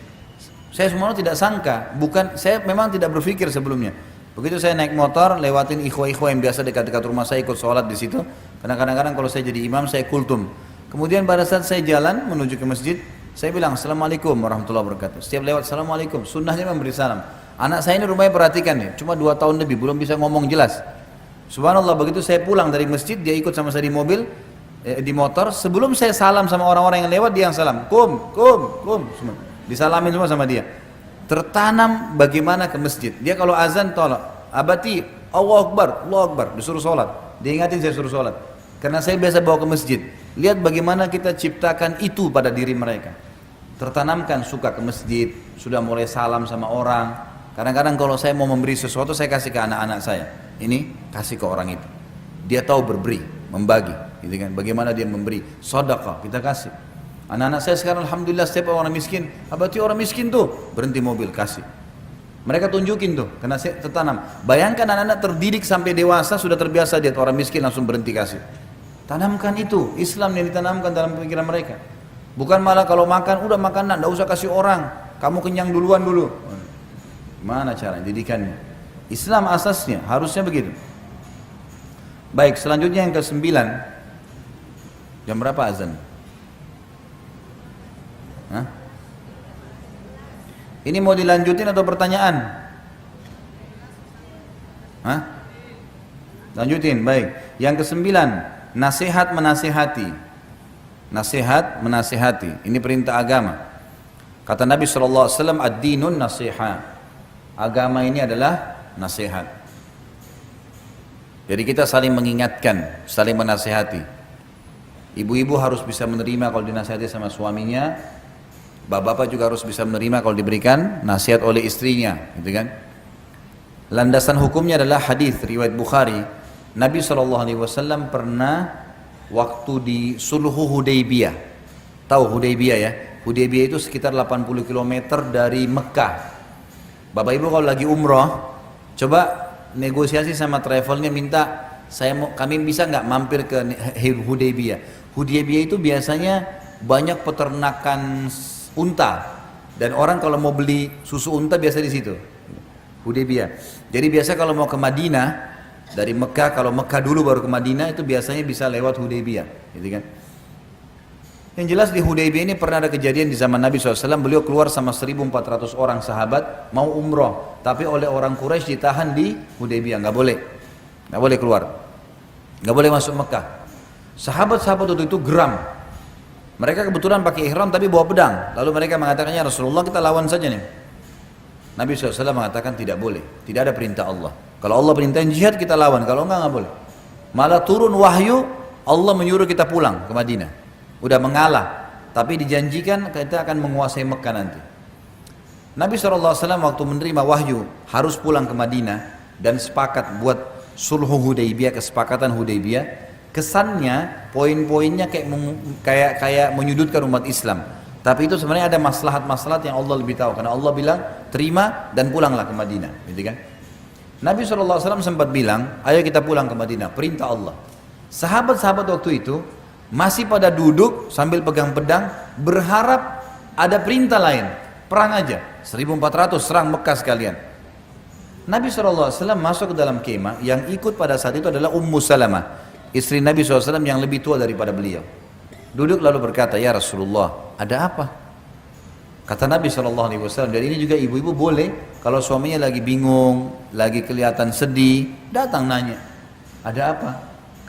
Saya semuanya tidak sangka, saya memang tidak berpikir sebelumnya. Begitu saya naik motor, lewatin ikhwah-ikhwah yang biasa dekat-dekat rumah saya ikut sholat di situ. Karena kadang-kadang kalau saya jadi imam, saya kultum. Kemudian pada saat saya jalan menuju ke masjid, saya bilang assalamualaikum warahmatullahi wabarakatuh. Setiap lewat assalamualaikum, sunnahnya memberi salam. Anak saya ini rumahnya perhatikan nih, cuma 2 tahun lebih, belum bisa ngomong jelas. Subhanallah, begitu saya pulang dari masjid, dia ikut sama saya di mobil, di motor. Sebelum saya salam sama orang-orang yang lewat, dia yang salam, kum, semua. Disalamin semua sama dia. Tertanam bagaimana ke masjid. Dia kalau azan tolak, abati, Allahu Akbar, disuruh sholat. Dia ingatin saya suruh sholat. Karena saya biasa bawa ke masjid. Lihat bagaimana kita ciptakan itu pada diri mereka. Tertanamkan suka ke masjid, sudah mulai salam sama orang. Kadang-kadang kalau saya mau memberi sesuatu, saya kasih ke anak-anak saya. Ini kasih ke orang itu. Dia tahu berberi, membagi, gitu kan? Bagaimana dia memberi, sedekah, kita kasih. Anak-anak saya sekarang alhamdulillah setiap orang miskin, abati orang miskin tuh, berhenti mobil, kasih. Mereka tunjukin tuh, karena saya tertanam. Bayangkan anak-anak terdidik sampai dewasa, sudah terbiasa lihat orang miskin langsung berhenti kasih. Tanamkan itu, Islam yang ditanamkan dalam pikiran mereka. Bukan malah kalau makan, udah makan nak, enggak usah kasih orang, kamu kenyang duluan dulu. Mana cara didikannya? Islam asasnya harusnya begitu. Baik, selanjutnya yang ke-9. Jam berapa azan? Hah? Ini mau dilanjutin atau pertanyaan? Hah? Lanjutin, baik. Yang ke-9, nasihat menasihati. Nasihat menasihati. Ini perintah agama. Kata Nabi SAW, ad-dinun nasihat. Agama ini adalah nasihat. Jadi kita saling mengingatkan, saling menasihati. Ibu-ibu harus bisa menerima kalau dinasihati sama suaminya. Bapak-bapak juga harus bisa menerima kalau diberikan nasihat oleh istrinya, gitu kan? Landasan hukumnya adalah hadis riwayat Bukhari. Nabi SAW pernah waktu di Sulhu Hudaybiyah. Tahu Hudaybiyah ya? Hudaybiyah itu sekitar 80 km dari Mekah. Bapak Ibu kalau lagi umroh, coba negosiasi sama travelnya, minta kami bisa nggak mampir ke Hudaybiyah. Hudaybiyah itu biasanya banyak peternakan unta, dan orang kalau mau beli susu unta biasa di situ. Hudaybiyah. Jadi biasa kalau mau ke Madinah dari Mekah, kalau Mekah dulu baru ke Madinah, itu biasanya bisa lewat Hudaybiyah, gitu kan? Yang jelas di Hudaybiyah ini pernah ada kejadian di zaman Nabi SAW, beliau keluar sama 1.400 orang sahabat mau umroh, tapi oleh orang Quraisy ditahan di Hudaybiyah, nggak boleh keluar, nggak boleh masuk Mekah. Sahabat-sahabat waktu itu geram, mereka kebetulan pakai ihram tapi bawa pedang, lalu mereka mengatakannya, Rasulullah kita lawan saja nih. Nabi SAW mengatakan tidak boleh, tidak ada perintah Allah. Kalau Allah perintahin jihad kita lawan, kalau enggak boleh. Malah turun wahyu, Allah menyuruh kita pulang ke Madinah. Udah mengalah, tapi dijanjikan kita akan menguasai Mekah nanti. Nabi SAW waktu menerima wahyu harus pulang ke Madinah dan sepakat buat sulhu Hudaybiyah, kesepakatan Hudaybiyah. Kesannya poin-poinnya kayak menyudutkan umat Islam. Tapi itu sebenarnya ada maslahat-maslahat yang Allah lebih tahu. Karena Allah bilang terima dan pulanglah ke Madinah, gitu kan? Nabi SAW sempat bilang, ayo kita pulang ke Madinah, perintah Allah. Sahabat-sahabat waktu itu masih pada duduk sambil pegang pedang, berharap ada perintah lain, perang aja, 1.400 serang Mekah sekalian. Nabi SAW masuk ke dalam kemah, yang ikut pada saat itu adalah Ummu Salamah, istri Nabi SAW yang lebih tua daripada beliau. Duduk lalu berkata, ya Rasulullah, ada apa? Kata Nabi SAW, dan ini juga ibu-ibu boleh, kalau suaminya lagi bingung, lagi kelihatan sedih, datang nanya, ada apa?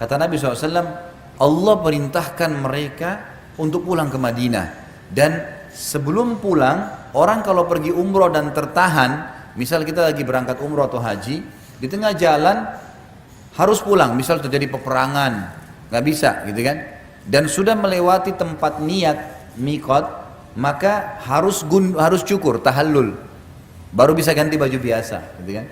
Kata Nabi SAW, Allah perintahkan mereka untuk pulang ke Madinah, dan sebelum pulang orang kalau pergi umroh dan tertahan, misal kita lagi berangkat umroh atau haji, di tengah jalan harus pulang, misal terjadi peperangan, nggak bisa gitu kan, dan sudah melewati tempat niat miqat, maka harus cukur, tahallul, baru bisa ganti baju biasa, gitu kan.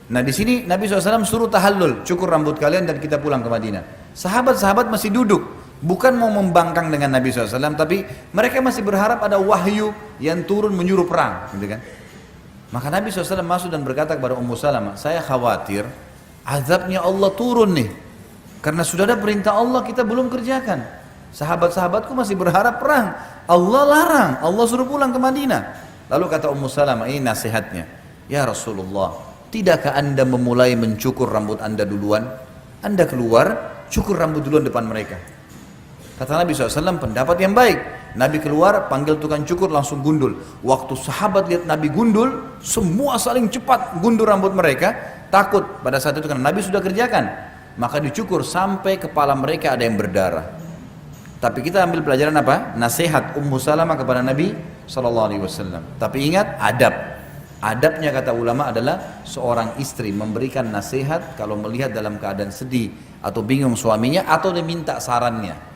Nah di sini Nabi SAW suruh tahallul, cukur rambut kalian dan kita pulang ke Madinah. Sahabat-sahabat masih duduk, bukan mau membangkang dengan Nabi SAW, tapi mereka masih berharap ada wahyu yang turun menyuruh perang, gitu kan. Maka Nabi SAW masuk dan berkata kepada Ummu Salamah, saya khawatir azabnya Allah turun nih, karena sudah ada perintah Allah kita belum kerjakan. Sahabat-sahabatku masih berharap perang, Allah larang, Allah suruh pulang ke Madinah. Lalu kata Ummu Salamah, ini nasihatnya, ya Rasulullah, tidakkah anda memulai mencukur rambut anda duluan? Anda keluar, cukur rambut duluan depan mereka. Kata Nabi SAW, pendapat yang baik. Nabi keluar, panggil tukang cukur, langsung gundul. Waktu sahabat lihat Nabi gundul, semua saling cepat gundul rambut mereka. Takut pada saat itu karena Nabi sudah kerjakan. Maka dicukur sampai kepala mereka ada yang berdarah. Tapi kita ambil pelajaran apa? Nasihat Ummu Salamah kepada Nabi SAW. Tapi ingat, adab. Adabnya kata ulama adalah seorang istri memberikan nasihat kalau melihat dalam keadaan sedih atau bingung suaminya atau diminta sarannya.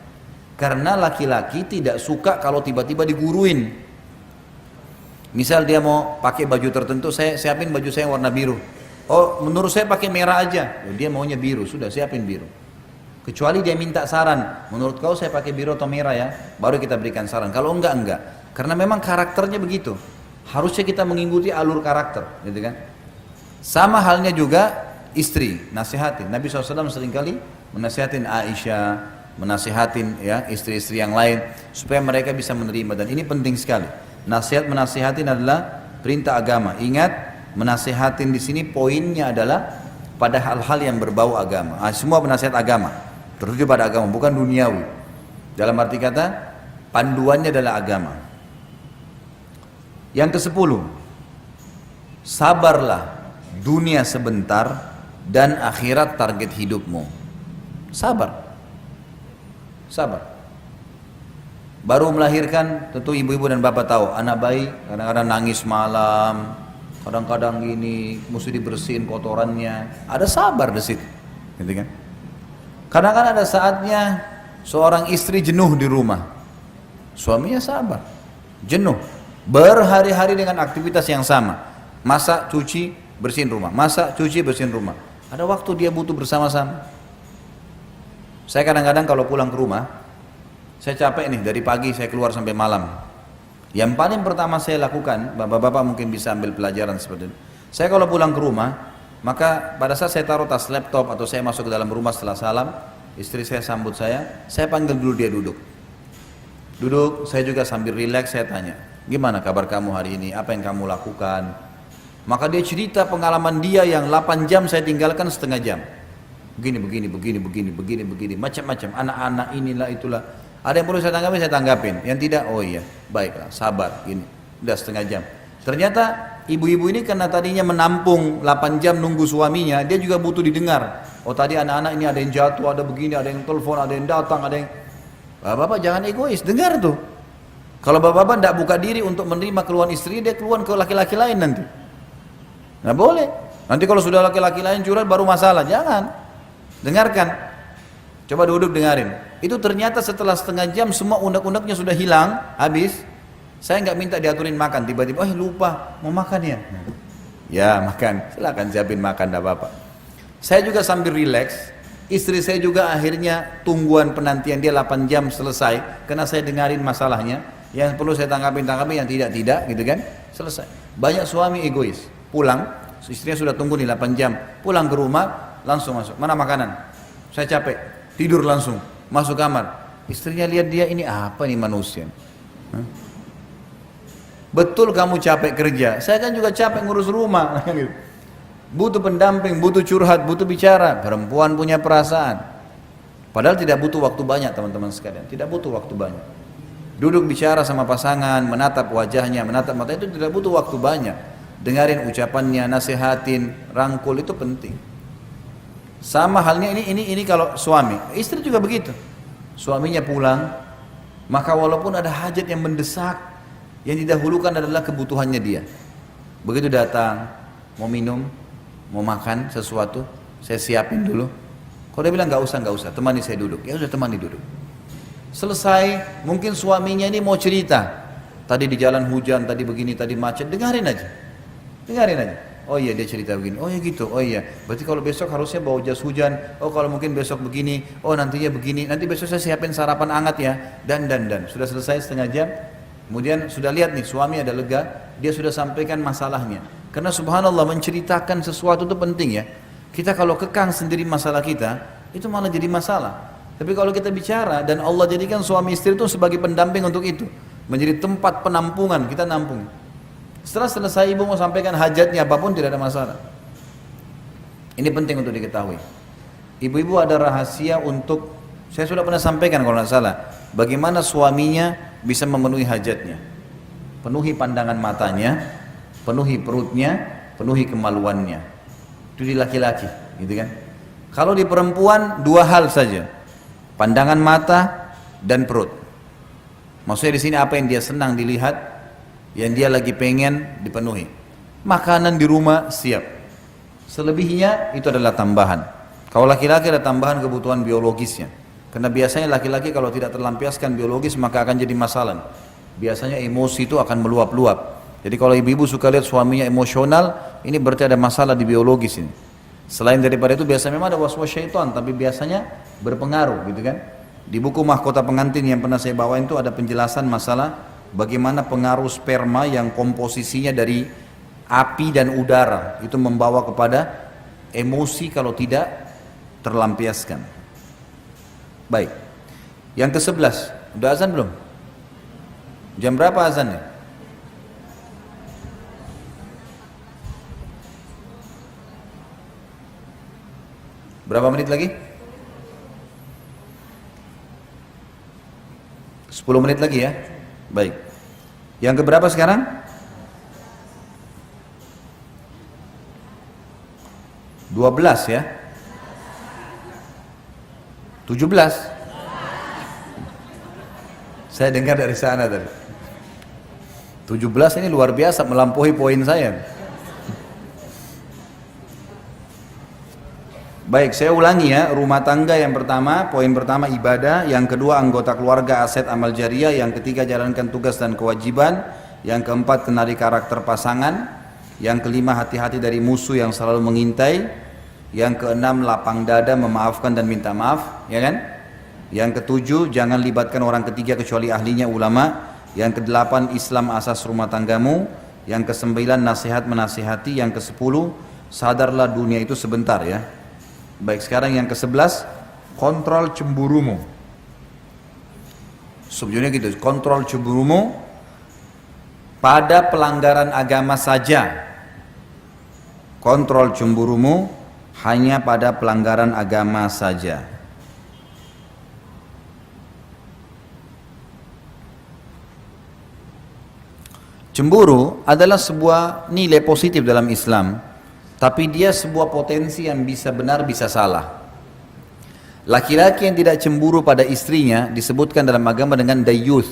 Karena laki-laki tidak suka kalau tiba-tiba diguruin. Misal dia mau pakai baju tertentu, saya siapin baju saya warna biru. Oh, menurut saya pakai merah aja. Oh, dia maunya biru, sudah siapin biru. Kecuali dia minta saran, menurut kau saya pakai biru atau merah ya, baru kita berikan saran. Kalau enggak. Karena memang karakternya begitu. Harusnya kita mengikuti alur karakter, gitu kan? Sama halnya juga istri, nasihatin. Nabi SAW seringkali menasihatin Aisyah, menasihatin ya istri-istri yang lain supaya mereka bisa menerima, dan ini penting sekali. Nasihat menasihatin adalah perintah agama. Ingat, menasihatin di sini poinnya adalah pada hal-hal yang berbau agama. Semua penasihat agama tertuju pada agama, bukan duniawi. Dalam arti kata, panduannya adalah agama. Yang ke-10, sabarlah, dunia sebentar dan akhirat target hidupmu. Sabar. Baru melahirkan, tentu ibu-ibu dan bapak tahu, anak bayi kadang-kadang nangis malam, kadang-kadang gini, mesti dibersihin kotorannya. Ada sabar di situ, gitu kan? Kadang-kadang ada saatnya seorang istri jenuh di rumah, suaminya sabar, jenuh. Berhari-hari dengan aktivitas yang sama, masak, cuci, bersihin rumah, masak, cuci, bersihin rumah. Ada waktu dia butuh bersama-sama. Saya kadang-kadang kalau pulang ke rumah, saya capek nih, dari pagi saya keluar sampai malam. Yang paling pertama saya lakukan, bapak-bapak mungkin bisa ambil pelajaran seperti itu. Saya kalau pulang ke rumah, maka pada saat saya taruh tas laptop atau saya masuk ke dalam rumah setelah salam, istri saya sambut saya panggil dulu dia duduk. Duduk, saya juga sambil rileks, saya tanya, gimana kabar kamu hari ini? Apa yang kamu lakukan? Maka dia cerita pengalaman dia yang 8 jam saya tinggalkan setengah jam. Begini, macam-macam. Anak-anak inilah itulah. Ada yang perlu saya tanggapin. Yang tidak, oh iya, baiklah, sabar. Gini, udah setengah jam. Ternyata ibu-ibu ini karena tadinya menampung 8 jam nunggu suaminya, dia juga butuh didengar. Oh tadi anak-anak ini ada yang jatuh, ada begini, ada yang telepon, ada yang datang, ada yang... Bapak-bapak jangan egois, dengar tuh. Kalau bapak-bapak tidak buka diri untuk menerima keluhan istri, dia keluhan ke laki-laki lain nanti. Nggak boleh. Nanti kalau sudah laki-laki lain curhat baru masalah. Jangan. Dengarkan. Coba duduk dengarin. Itu ternyata setelah setengah jam semua unek-uneknya sudah hilang, habis. Saya nggak minta diaturin makan. Tiba-tiba, lupa mau makan ya. Ya makan. Silakan siapin makan, tidak apa-apa. Saya juga sambil rileks. Istri saya juga akhirnya tungguan penantian dia 8 jam selesai. Karena saya dengarin masalahnya. Yang perlu saya tanggapin, yang tidak, gitu kan, selesai. Banyak suami egois, pulang, istrinya sudah tunggu nih 8 jam, pulang ke rumah, langsung masuk, mana makanan, saya capek, tidur langsung, masuk kamar, istrinya lihat dia, ini apa nih manusia. Betul kamu capek kerja, saya kan juga capek ngurus rumah, butuh pendamping, butuh curhat, butuh bicara. Perempuan punya perasaan, padahal tidak butuh waktu banyak teman-teman sekalian, tidak butuh waktu banyak. Duduk bicara sama pasangan, menatap wajahnya, menatap mata, itu tidak butuh waktu banyak. Dengarin ucapannya, nasihatin, rangkul, itu penting. Sama halnya ini kalau suami, istri juga begitu. Suaminya pulang, maka walaupun ada hajat yang mendesak, Yang didahulukan adalah kebutuhannya dia. Begitu datang, mau minum, mau makan sesuatu, saya siapin dulu. Kalau dia bilang nggak usah, temani saya duduk. Ya udah temani duduk. Selesai, mungkin suaminya ini mau cerita. Tadi di jalan hujan, tadi begini, tadi macet, dengarin aja. Dengarin aja. Oh iya dia cerita begini, oh iya gitu, oh iya. Berarti kalau besok harusnya bawa jas hujan, oh kalau mungkin besok begini, oh nantinya begini, nanti besok saya siapin sarapan hangat ya, dan. Sudah selesai setengah jam, kemudian sudah lihat nih suami ada lega, dia sudah sampaikan masalahnya. Karena subhanallah menceritakan sesuatu itu penting ya. Kita kalau kekang sendiri masalah kita, itu malah jadi masalah. Tapi kalau kita bicara dan Allah jadikan suami istri itu sebagai pendamping untuk itu, menjadi tempat penampungan, kita nampung. Setelah selesai ibu mau sampaikan hajatnya apapun tidak ada masalah. Ini penting untuk diketahui. Ibu-ibu ada rahasia untuk, saya sudah pernah sampaikan kalau tidak salah, bagaimana suaminya bisa memenuhi hajatnya. Penuhi pandangan matanya, penuhi perutnya, penuhi kemaluannya. Itu di laki-laki, gitu kan? Kalau di perempuan dua hal saja, pandangan mata dan perut. Maksudnya di sini apa yang dia senang dilihat, yang dia lagi pengen dipenuhi. Makanan di rumah siap. Selebihnya itu adalah tambahan. Kalau laki-laki ada tambahan kebutuhan biologisnya. Karena biasanya laki-laki kalau tidak terlampiaskan biologis maka akan jadi masalah. Biasanya emosi itu akan meluap-luap. Jadi kalau ibu-ibu suka lihat suaminya emosional, ini berarti ada masalah di biologis ini. Selain daripada itu biasanya memang ada was-was syaitan, tapi biasanya berpengaruh gitu kan. Di buku Mahkota Pengantin yang pernah saya bawain itu ada penjelasan masalah bagaimana pengaruh sperma yang komposisinya dari api dan udara itu membawa kepada emosi kalau tidak terlampiaskan. Baik. Yang ke-11, udah azan belum? Jam berapa azannya? Berapa menit lagi? 10 menit lagi ya. Baik. Yang keberapa sekarang? 12 ya. 17. Saya dengar dari sana tadi. 17 ini luar biasa melampaui poin saya. Baik, saya ulangi ya, rumah tangga yang pertama, poin pertama ibadah, yang kedua anggota keluarga, aset amal jariah, yang ketiga jalankan tugas dan kewajiban, yang keempat kenali karakter pasangan, yang kelima hati-hati dari musuh yang selalu mengintai, yang keenam lapang dada memaafkan dan minta maaf, ya kan? Yang ketujuh jangan libatkan orang ketiga kecuali ahlinya ulama, yang kedelapan Islam asas rumah tanggamu, yang kesembilan nasihat menasihati, yang kesepuluh sadarlah dunia itu sebentar ya. Baik, sekarang yang ke-11, kontrol cemburumu. Subjudulnya gitu, kontrol cemburumu pada pelanggaran agama saja. Kontrol cemburumu hanya pada pelanggaran agama saja. Cemburu adalah sebuah nilai positif dalam Islam. Tapi dia sebuah potensi yang bisa benar bisa salah. Laki-laki yang tidak cemburu pada istrinya disebutkan dalam agama dengan dayyuth.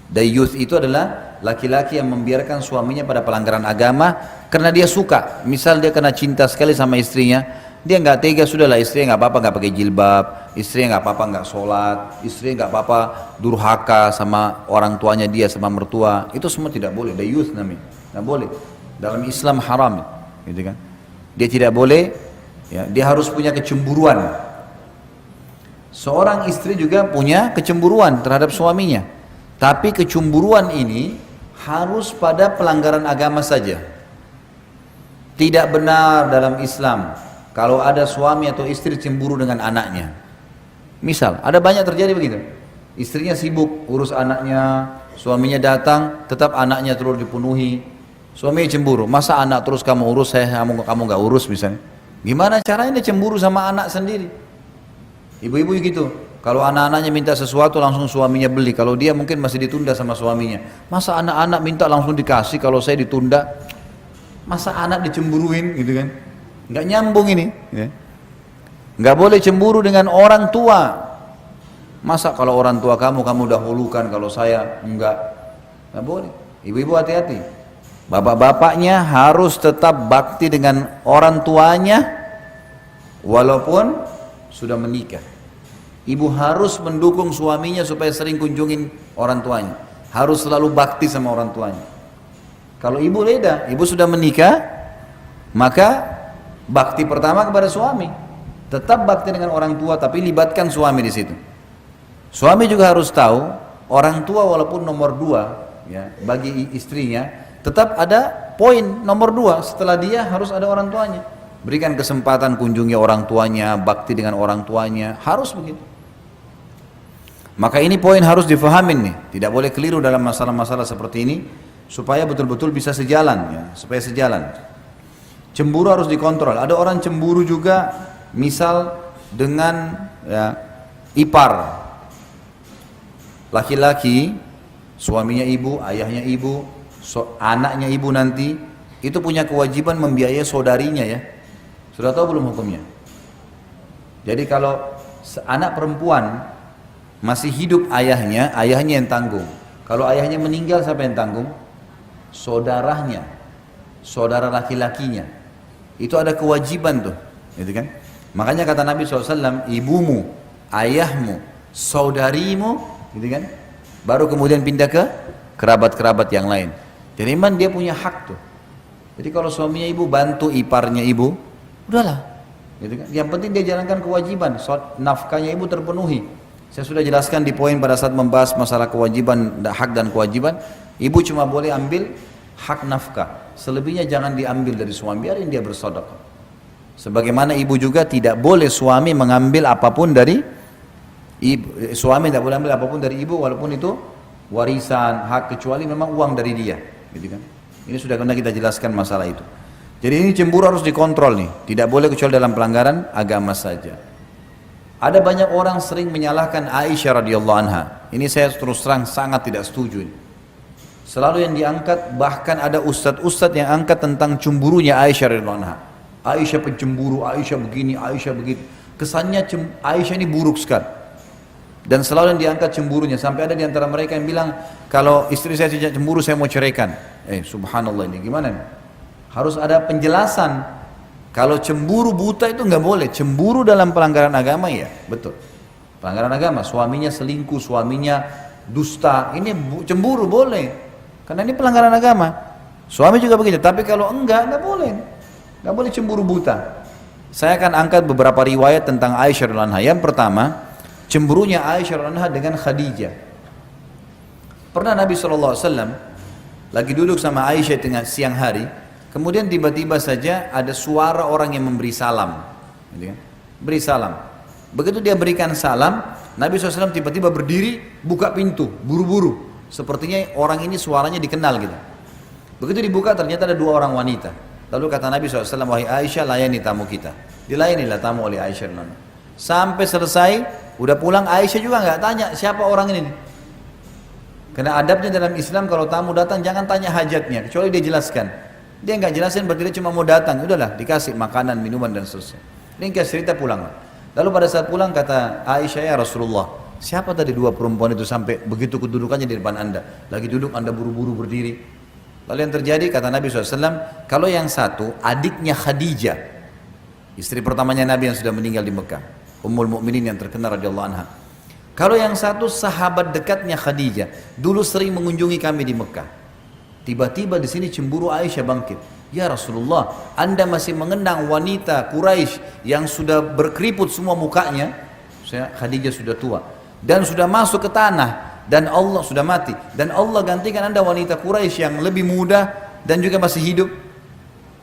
Dayyuth itu adalah laki-laki yang membiarkan suaminya pada pelanggaran agama karena dia suka. Misal dia kena cinta sekali sama istrinya, dia nggak tega, sudahlah istrinya nggak apa-apa nggak pakai jilbab, istrinya nggak apa-apa nggak sholat, istrinya nggak apa-apa durhaka sama orang tuanya dia, sama mertua. Itu semua tidak boleh. Dayyuth namanya, nggak boleh. Dalam Islam haram, gitu kan? Dia tidak boleh, ya, dia harus punya kecemburuan. Seorang istri juga punya kecemburuan terhadap suaminya. Tapi kecemburuan ini harus pada pelanggaran agama saja. Tidak benar dalam Islam kalau ada suami atau istri cemburu dengan anaknya. Misal, ada banyak terjadi begitu. Istrinya sibuk urus anaknya, suaminya datang, tetap anaknya terus dipenuhi. Suami cemburu, masa anak terus kamu urus, kamu nggak urus misalnya. Gimana caranya dia cemburu sama anak sendiri? Ibu-ibu gitu, kalau anak-anaknya minta sesuatu langsung suaminya beli. Kalau dia mungkin masih ditunda sama suaminya. Masa anak-anak minta langsung dikasih, kalau saya ditunda. Masa anak dicemburuin gitu kan? Nggak nyambung ini. Ya. Nggak boleh cemburu dengan orang tua. Masa kalau orang tua kamu dahulukan, kalau saya enggak. Nggak boleh. Ibu-ibu hati-hati. Bapak-bapaknya harus tetap bakti dengan orang tuanya walaupun sudah menikah. Ibu harus mendukung suaminya supaya sering kunjungin orang tuanya. Harus selalu bakti sama orang tuanya. Kalau ibu beda, ibu sudah menikah, maka bakti pertama kepada suami. Tetap bakti dengan orang tua, tapi libatkan suami di situ. Suami juga harus tahu, orang tua walaupun nomor 2, ya, bagi istrinya, tetap ada poin nomor 2. Setelah dia harus ada orang tuanya. Berikan kesempatan kunjungi orang tuanya, bakti dengan orang tuanya, harus begitu. Maka ini poin harus difahamin nih, tidak boleh keliru dalam masalah-masalah seperti ini, supaya betul-betul bisa sejalan, ya, supaya sejalan. Cemburu harus dikontrol. Ada orang cemburu juga, misal dengan ya, ipar, laki-laki, suaminya ibu, ayahnya ibu, anaknya ibu nanti, itu punya kewajiban membiayai saudarinya ya. Sudah tahu belum hukumnya? Jadi kalau anak perempuan masih hidup ayahnya yang tanggung. Kalau ayahnya meninggal siapa yang tanggung? Saudaranya, saudara laki-lakinya. Itu ada kewajiban tuh, gitu kan? Makanya kata Nabi SAW, ibumu, ayahmu, saudarimu, gitu kan? Baru kemudian pindah ke kerabat-kerabat yang lain. Jadi memang dia punya hak tuh. Jadi kalau suaminya ibu bantu iparnya ibu, udahlah, gitu kan? Yang penting dia jalankan kewajiban, nafkahnya ibu terpenuhi. Saya sudah jelaskan di poin pada saat membahas masalah kewajiban, hak dan kewajiban. Ibu cuma boleh ambil hak nafkah, selebihnya jangan diambil dari suami, biarin dia bersedekah. Sebagaimana ibu juga tidak boleh suami mengambil apapun dari ibu, suami tidak boleh ambil apapun dari ibu walaupun itu warisan, hak, kecuali memang uang dari dia, gitu kan. Ini sudah pernah kita jelaskan masalah itu. Jadi ini cemburu harus dikontrol nih, tidak boleh kecuali dalam pelanggaran agama saja. Ada banyak orang sering menyalahkan Aisyah radhiyallahu anha. Ini saya terus terang sangat tidak setuju. Selalu yang diangkat, bahkan ada ustadz-ustadz yang angkat tentang cemburunya Aisyah radhiyallahu anha. Aisyah pencemburu, Aisyah begini, Aisyah begitu. Kesannya Aisyah ini buruk sekali. Dan selalu yang diangkat cemburunya, sampai ada di antara mereka yang bilang, kalau istri saya tidak cemburu saya mau ceraikan. Subhanallah, ini gimana nih? Harus ada penjelasan. Kalau cemburu buta itu nggak boleh. Cemburu dalam pelanggaran agama ya, betul. Pelanggaran agama, suaminya selingkuh, suaminya dusta, ini cemburu boleh. Karena ini pelanggaran agama. Suami juga begitu. Tapi kalau nggak boleh. Nggak boleh cemburu buta. Saya akan angkat beberapa riwayat tentang Aisyah radhiyallahu anha. Yang pertama, cemburunya Aisyah radhiyallahu anha dengan Khadijah. Pernah Nabi SAW lagi duduk sama Aisyah tengah siang hari. Kemudian tiba-tiba saja ada suara orang yang memberi salam, gitu kan? Beri salam. Begitu dia berikan salam, Nabi SAW tiba-tiba berdiri, buka pintu, buru-buru. Sepertinya orang ini suaranya dikenal gitu. Begitu dibuka ternyata ada 2 orang wanita. Lalu kata Nabi SAW, wahai Aisyah, layani tamu kita. Dilayanilah tamu oleh Aisyah. Sampai selesai, udah pulang Aisyah juga nggak tanya siapa orang ini. Karena adabnya dalam Islam kalau tamu datang jangan tanya hajatnya, kecuali dia jelaskan. Dia nggak jelasin berarti dia cuma mau datang, udahlah dikasih makanan, minuman dan seterusnya. Ringkas cerita pulang. Lalu pada saat pulang kata Aisyah, ya Rasulullah, siapa tadi 2 perempuan itu sampai begitu kedudukannya di depan anda? Lagi duduk anda buru-buru berdiri. Lalu yang terjadi kata Nabi SAW, kalau yang satu adiknya Khadijah, istri pertamanya Nabi yang sudah meninggal di Mekah, Ummul Mukminin yang terkenal radhiyallahu anha. Kalau yang satu sahabat dekatnya Khadijah, dulu sering mengunjungi kami di Mekah. Tiba-tiba di sini cemburu Aisyah bangkit. Ya Rasulullah, anda masih mengenang wanita Quraisy yang sudah berkeriput semua mukanya. Khadijah sudah tua dan sudah masuk ke tanah dan Allah sudah mati. Dan Allah gantikan anda wanita Quraisy yang lebih muda dan juga masih hidup.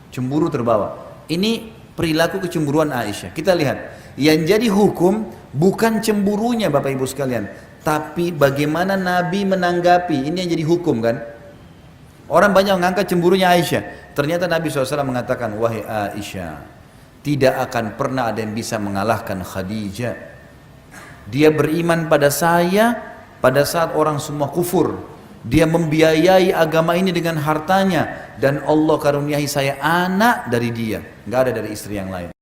Cemburu terbawa. Ini perilaku kecemburuan Aisyah. Kita lihat. Yang jadi hukum bukan cemburunya Bapak Ibu sekalian, tapi bagaimana Nabi menanggapi. Ini yang jadi hukum kan. Orang banyak mengangkat cemburunya Aisyah. Ternyata Nabi SAW mengatakan, wahai Aisyah, tidak akan pernah ada yang bisa mengalahkan Khadijah. Dia beriman pada saya pada saat orang semua kufur. Dia membiayai agama ini dengan hartanya. Dan Allah karuniai saya anak dari dia. Nggak ada dari istri yang lain.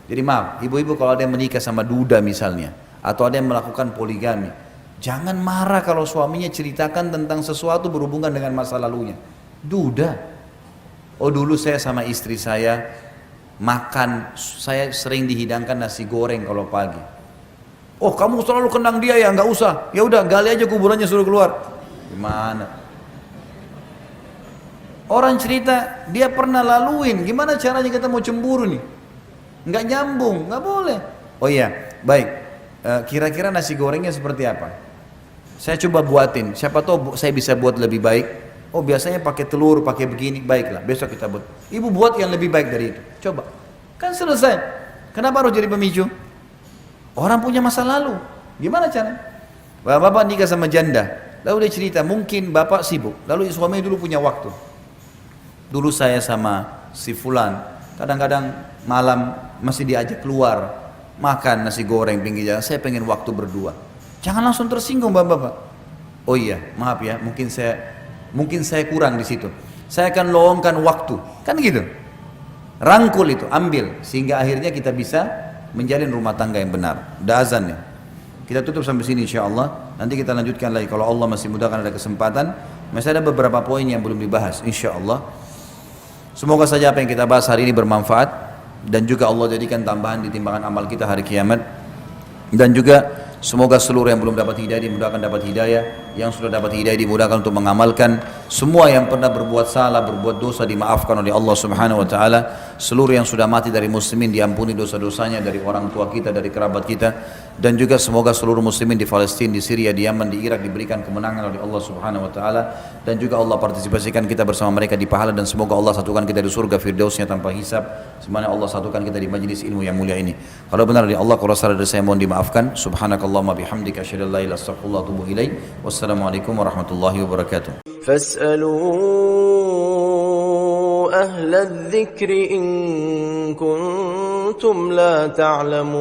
Jadi maaf, ibu-ibu kalau ada yang menikah sama duda misalnya. Atau ada yang melakukan poligami. Jangan marah kalau suaminya ceritakan tentang sesuatu berhubungan dengan masa lalunya. Duda. Oh dulu saya sama istri saya makan, saya sering dihidangkan nasi goreng kalau pagi. Oh kamu selalu kenang dia ya, nggak usah. Ya udah gali aja kuburannya suruh keluar. Gimana? Orang cerita dia pernah laluin, gimana caranya kita mau cemburu nih? Nggak nyambung, nggak boleh. Oh iya, baik. Kira-kira nasi gorengnya seperti apa? Saya coba buatin. Siapa tahu saya bisa buat lebih baik. Oh biasanya pakai telur, pakai begini, baiklah. Besok kita buat. Ibu buat yang lebih baik dari itu. Coba. Kan selesai. Kenapa harus jadi pemicu? Orang punya masa lalu. Gimana caranya? Bapak nikah sama janda. Lalu dia cerita, mungkin bapak sibuk. Lalu suaminya dulu punya waktu. Dulu saya sama si fulan, kadang-kadang malam masih diajak keluar. Makan nasi goreng pinggir jalan. Saya pengen waktu berdua. Jangan langsung tersinggung bapak-bapak. Oh iya, maaf ya, mungkin saya kurang di situ. Saya akan luangkan waktu, kan gitu. Rangkul itu, ambil, sehingga akhirnya kita bisa menjalin rumah tangga yang benar. Udah azan ya. Kita tutup sampai sini insya Allah. Nanti kita lanjutkan lagi kalau Allah masih mudahkan ada kesempatan. Masih ada beberapa poin yang belum dibahas insya Allah. Semoga saja apa yang kita bahas hari ini bermanfaat dan juga Allah jadikan tambahan di timbangan amal kita hari kiamat. Dan juga semoga seluruh yang belum dapat hidayah dimudahkan dapat hidayah, yang sudah dapat hidayah dimudahkan untuk mengamalkan. Semua yang pernah berbuat salah, berbuat dosa dimaafkan oleh Allah Subhanahu wa taala. Seluruh yang sudah mati dari muslimin diampuni dosa-dosanya, dari orang tua kita, dari kerabat kita. Dan juga semoga seluruh muslimin di Palestina, di Syria, di Yaman, di Irak diberikan kemenangan oleh Allah Subhanahu wa taala, dan juga Allah partisipasikan kita bersama mereka di pahala, dan semoga Allah satukan kita di surga firdausnya tanpa hisab, sebagaimana Allah satukan kita di majlis ilmu yang mulia ini. Kalau benar dari Allah, kalau salah dari saya mohon dimaafkan. Subhanakallahumma bihamdika asyhadu an la ilaha illa anta astaghfiruka wa atubu ilaik. Wassalamualaikum warahmatullahi wabarakatuh. فاسألوا أهل الذكر إن كنتم لا تعلمون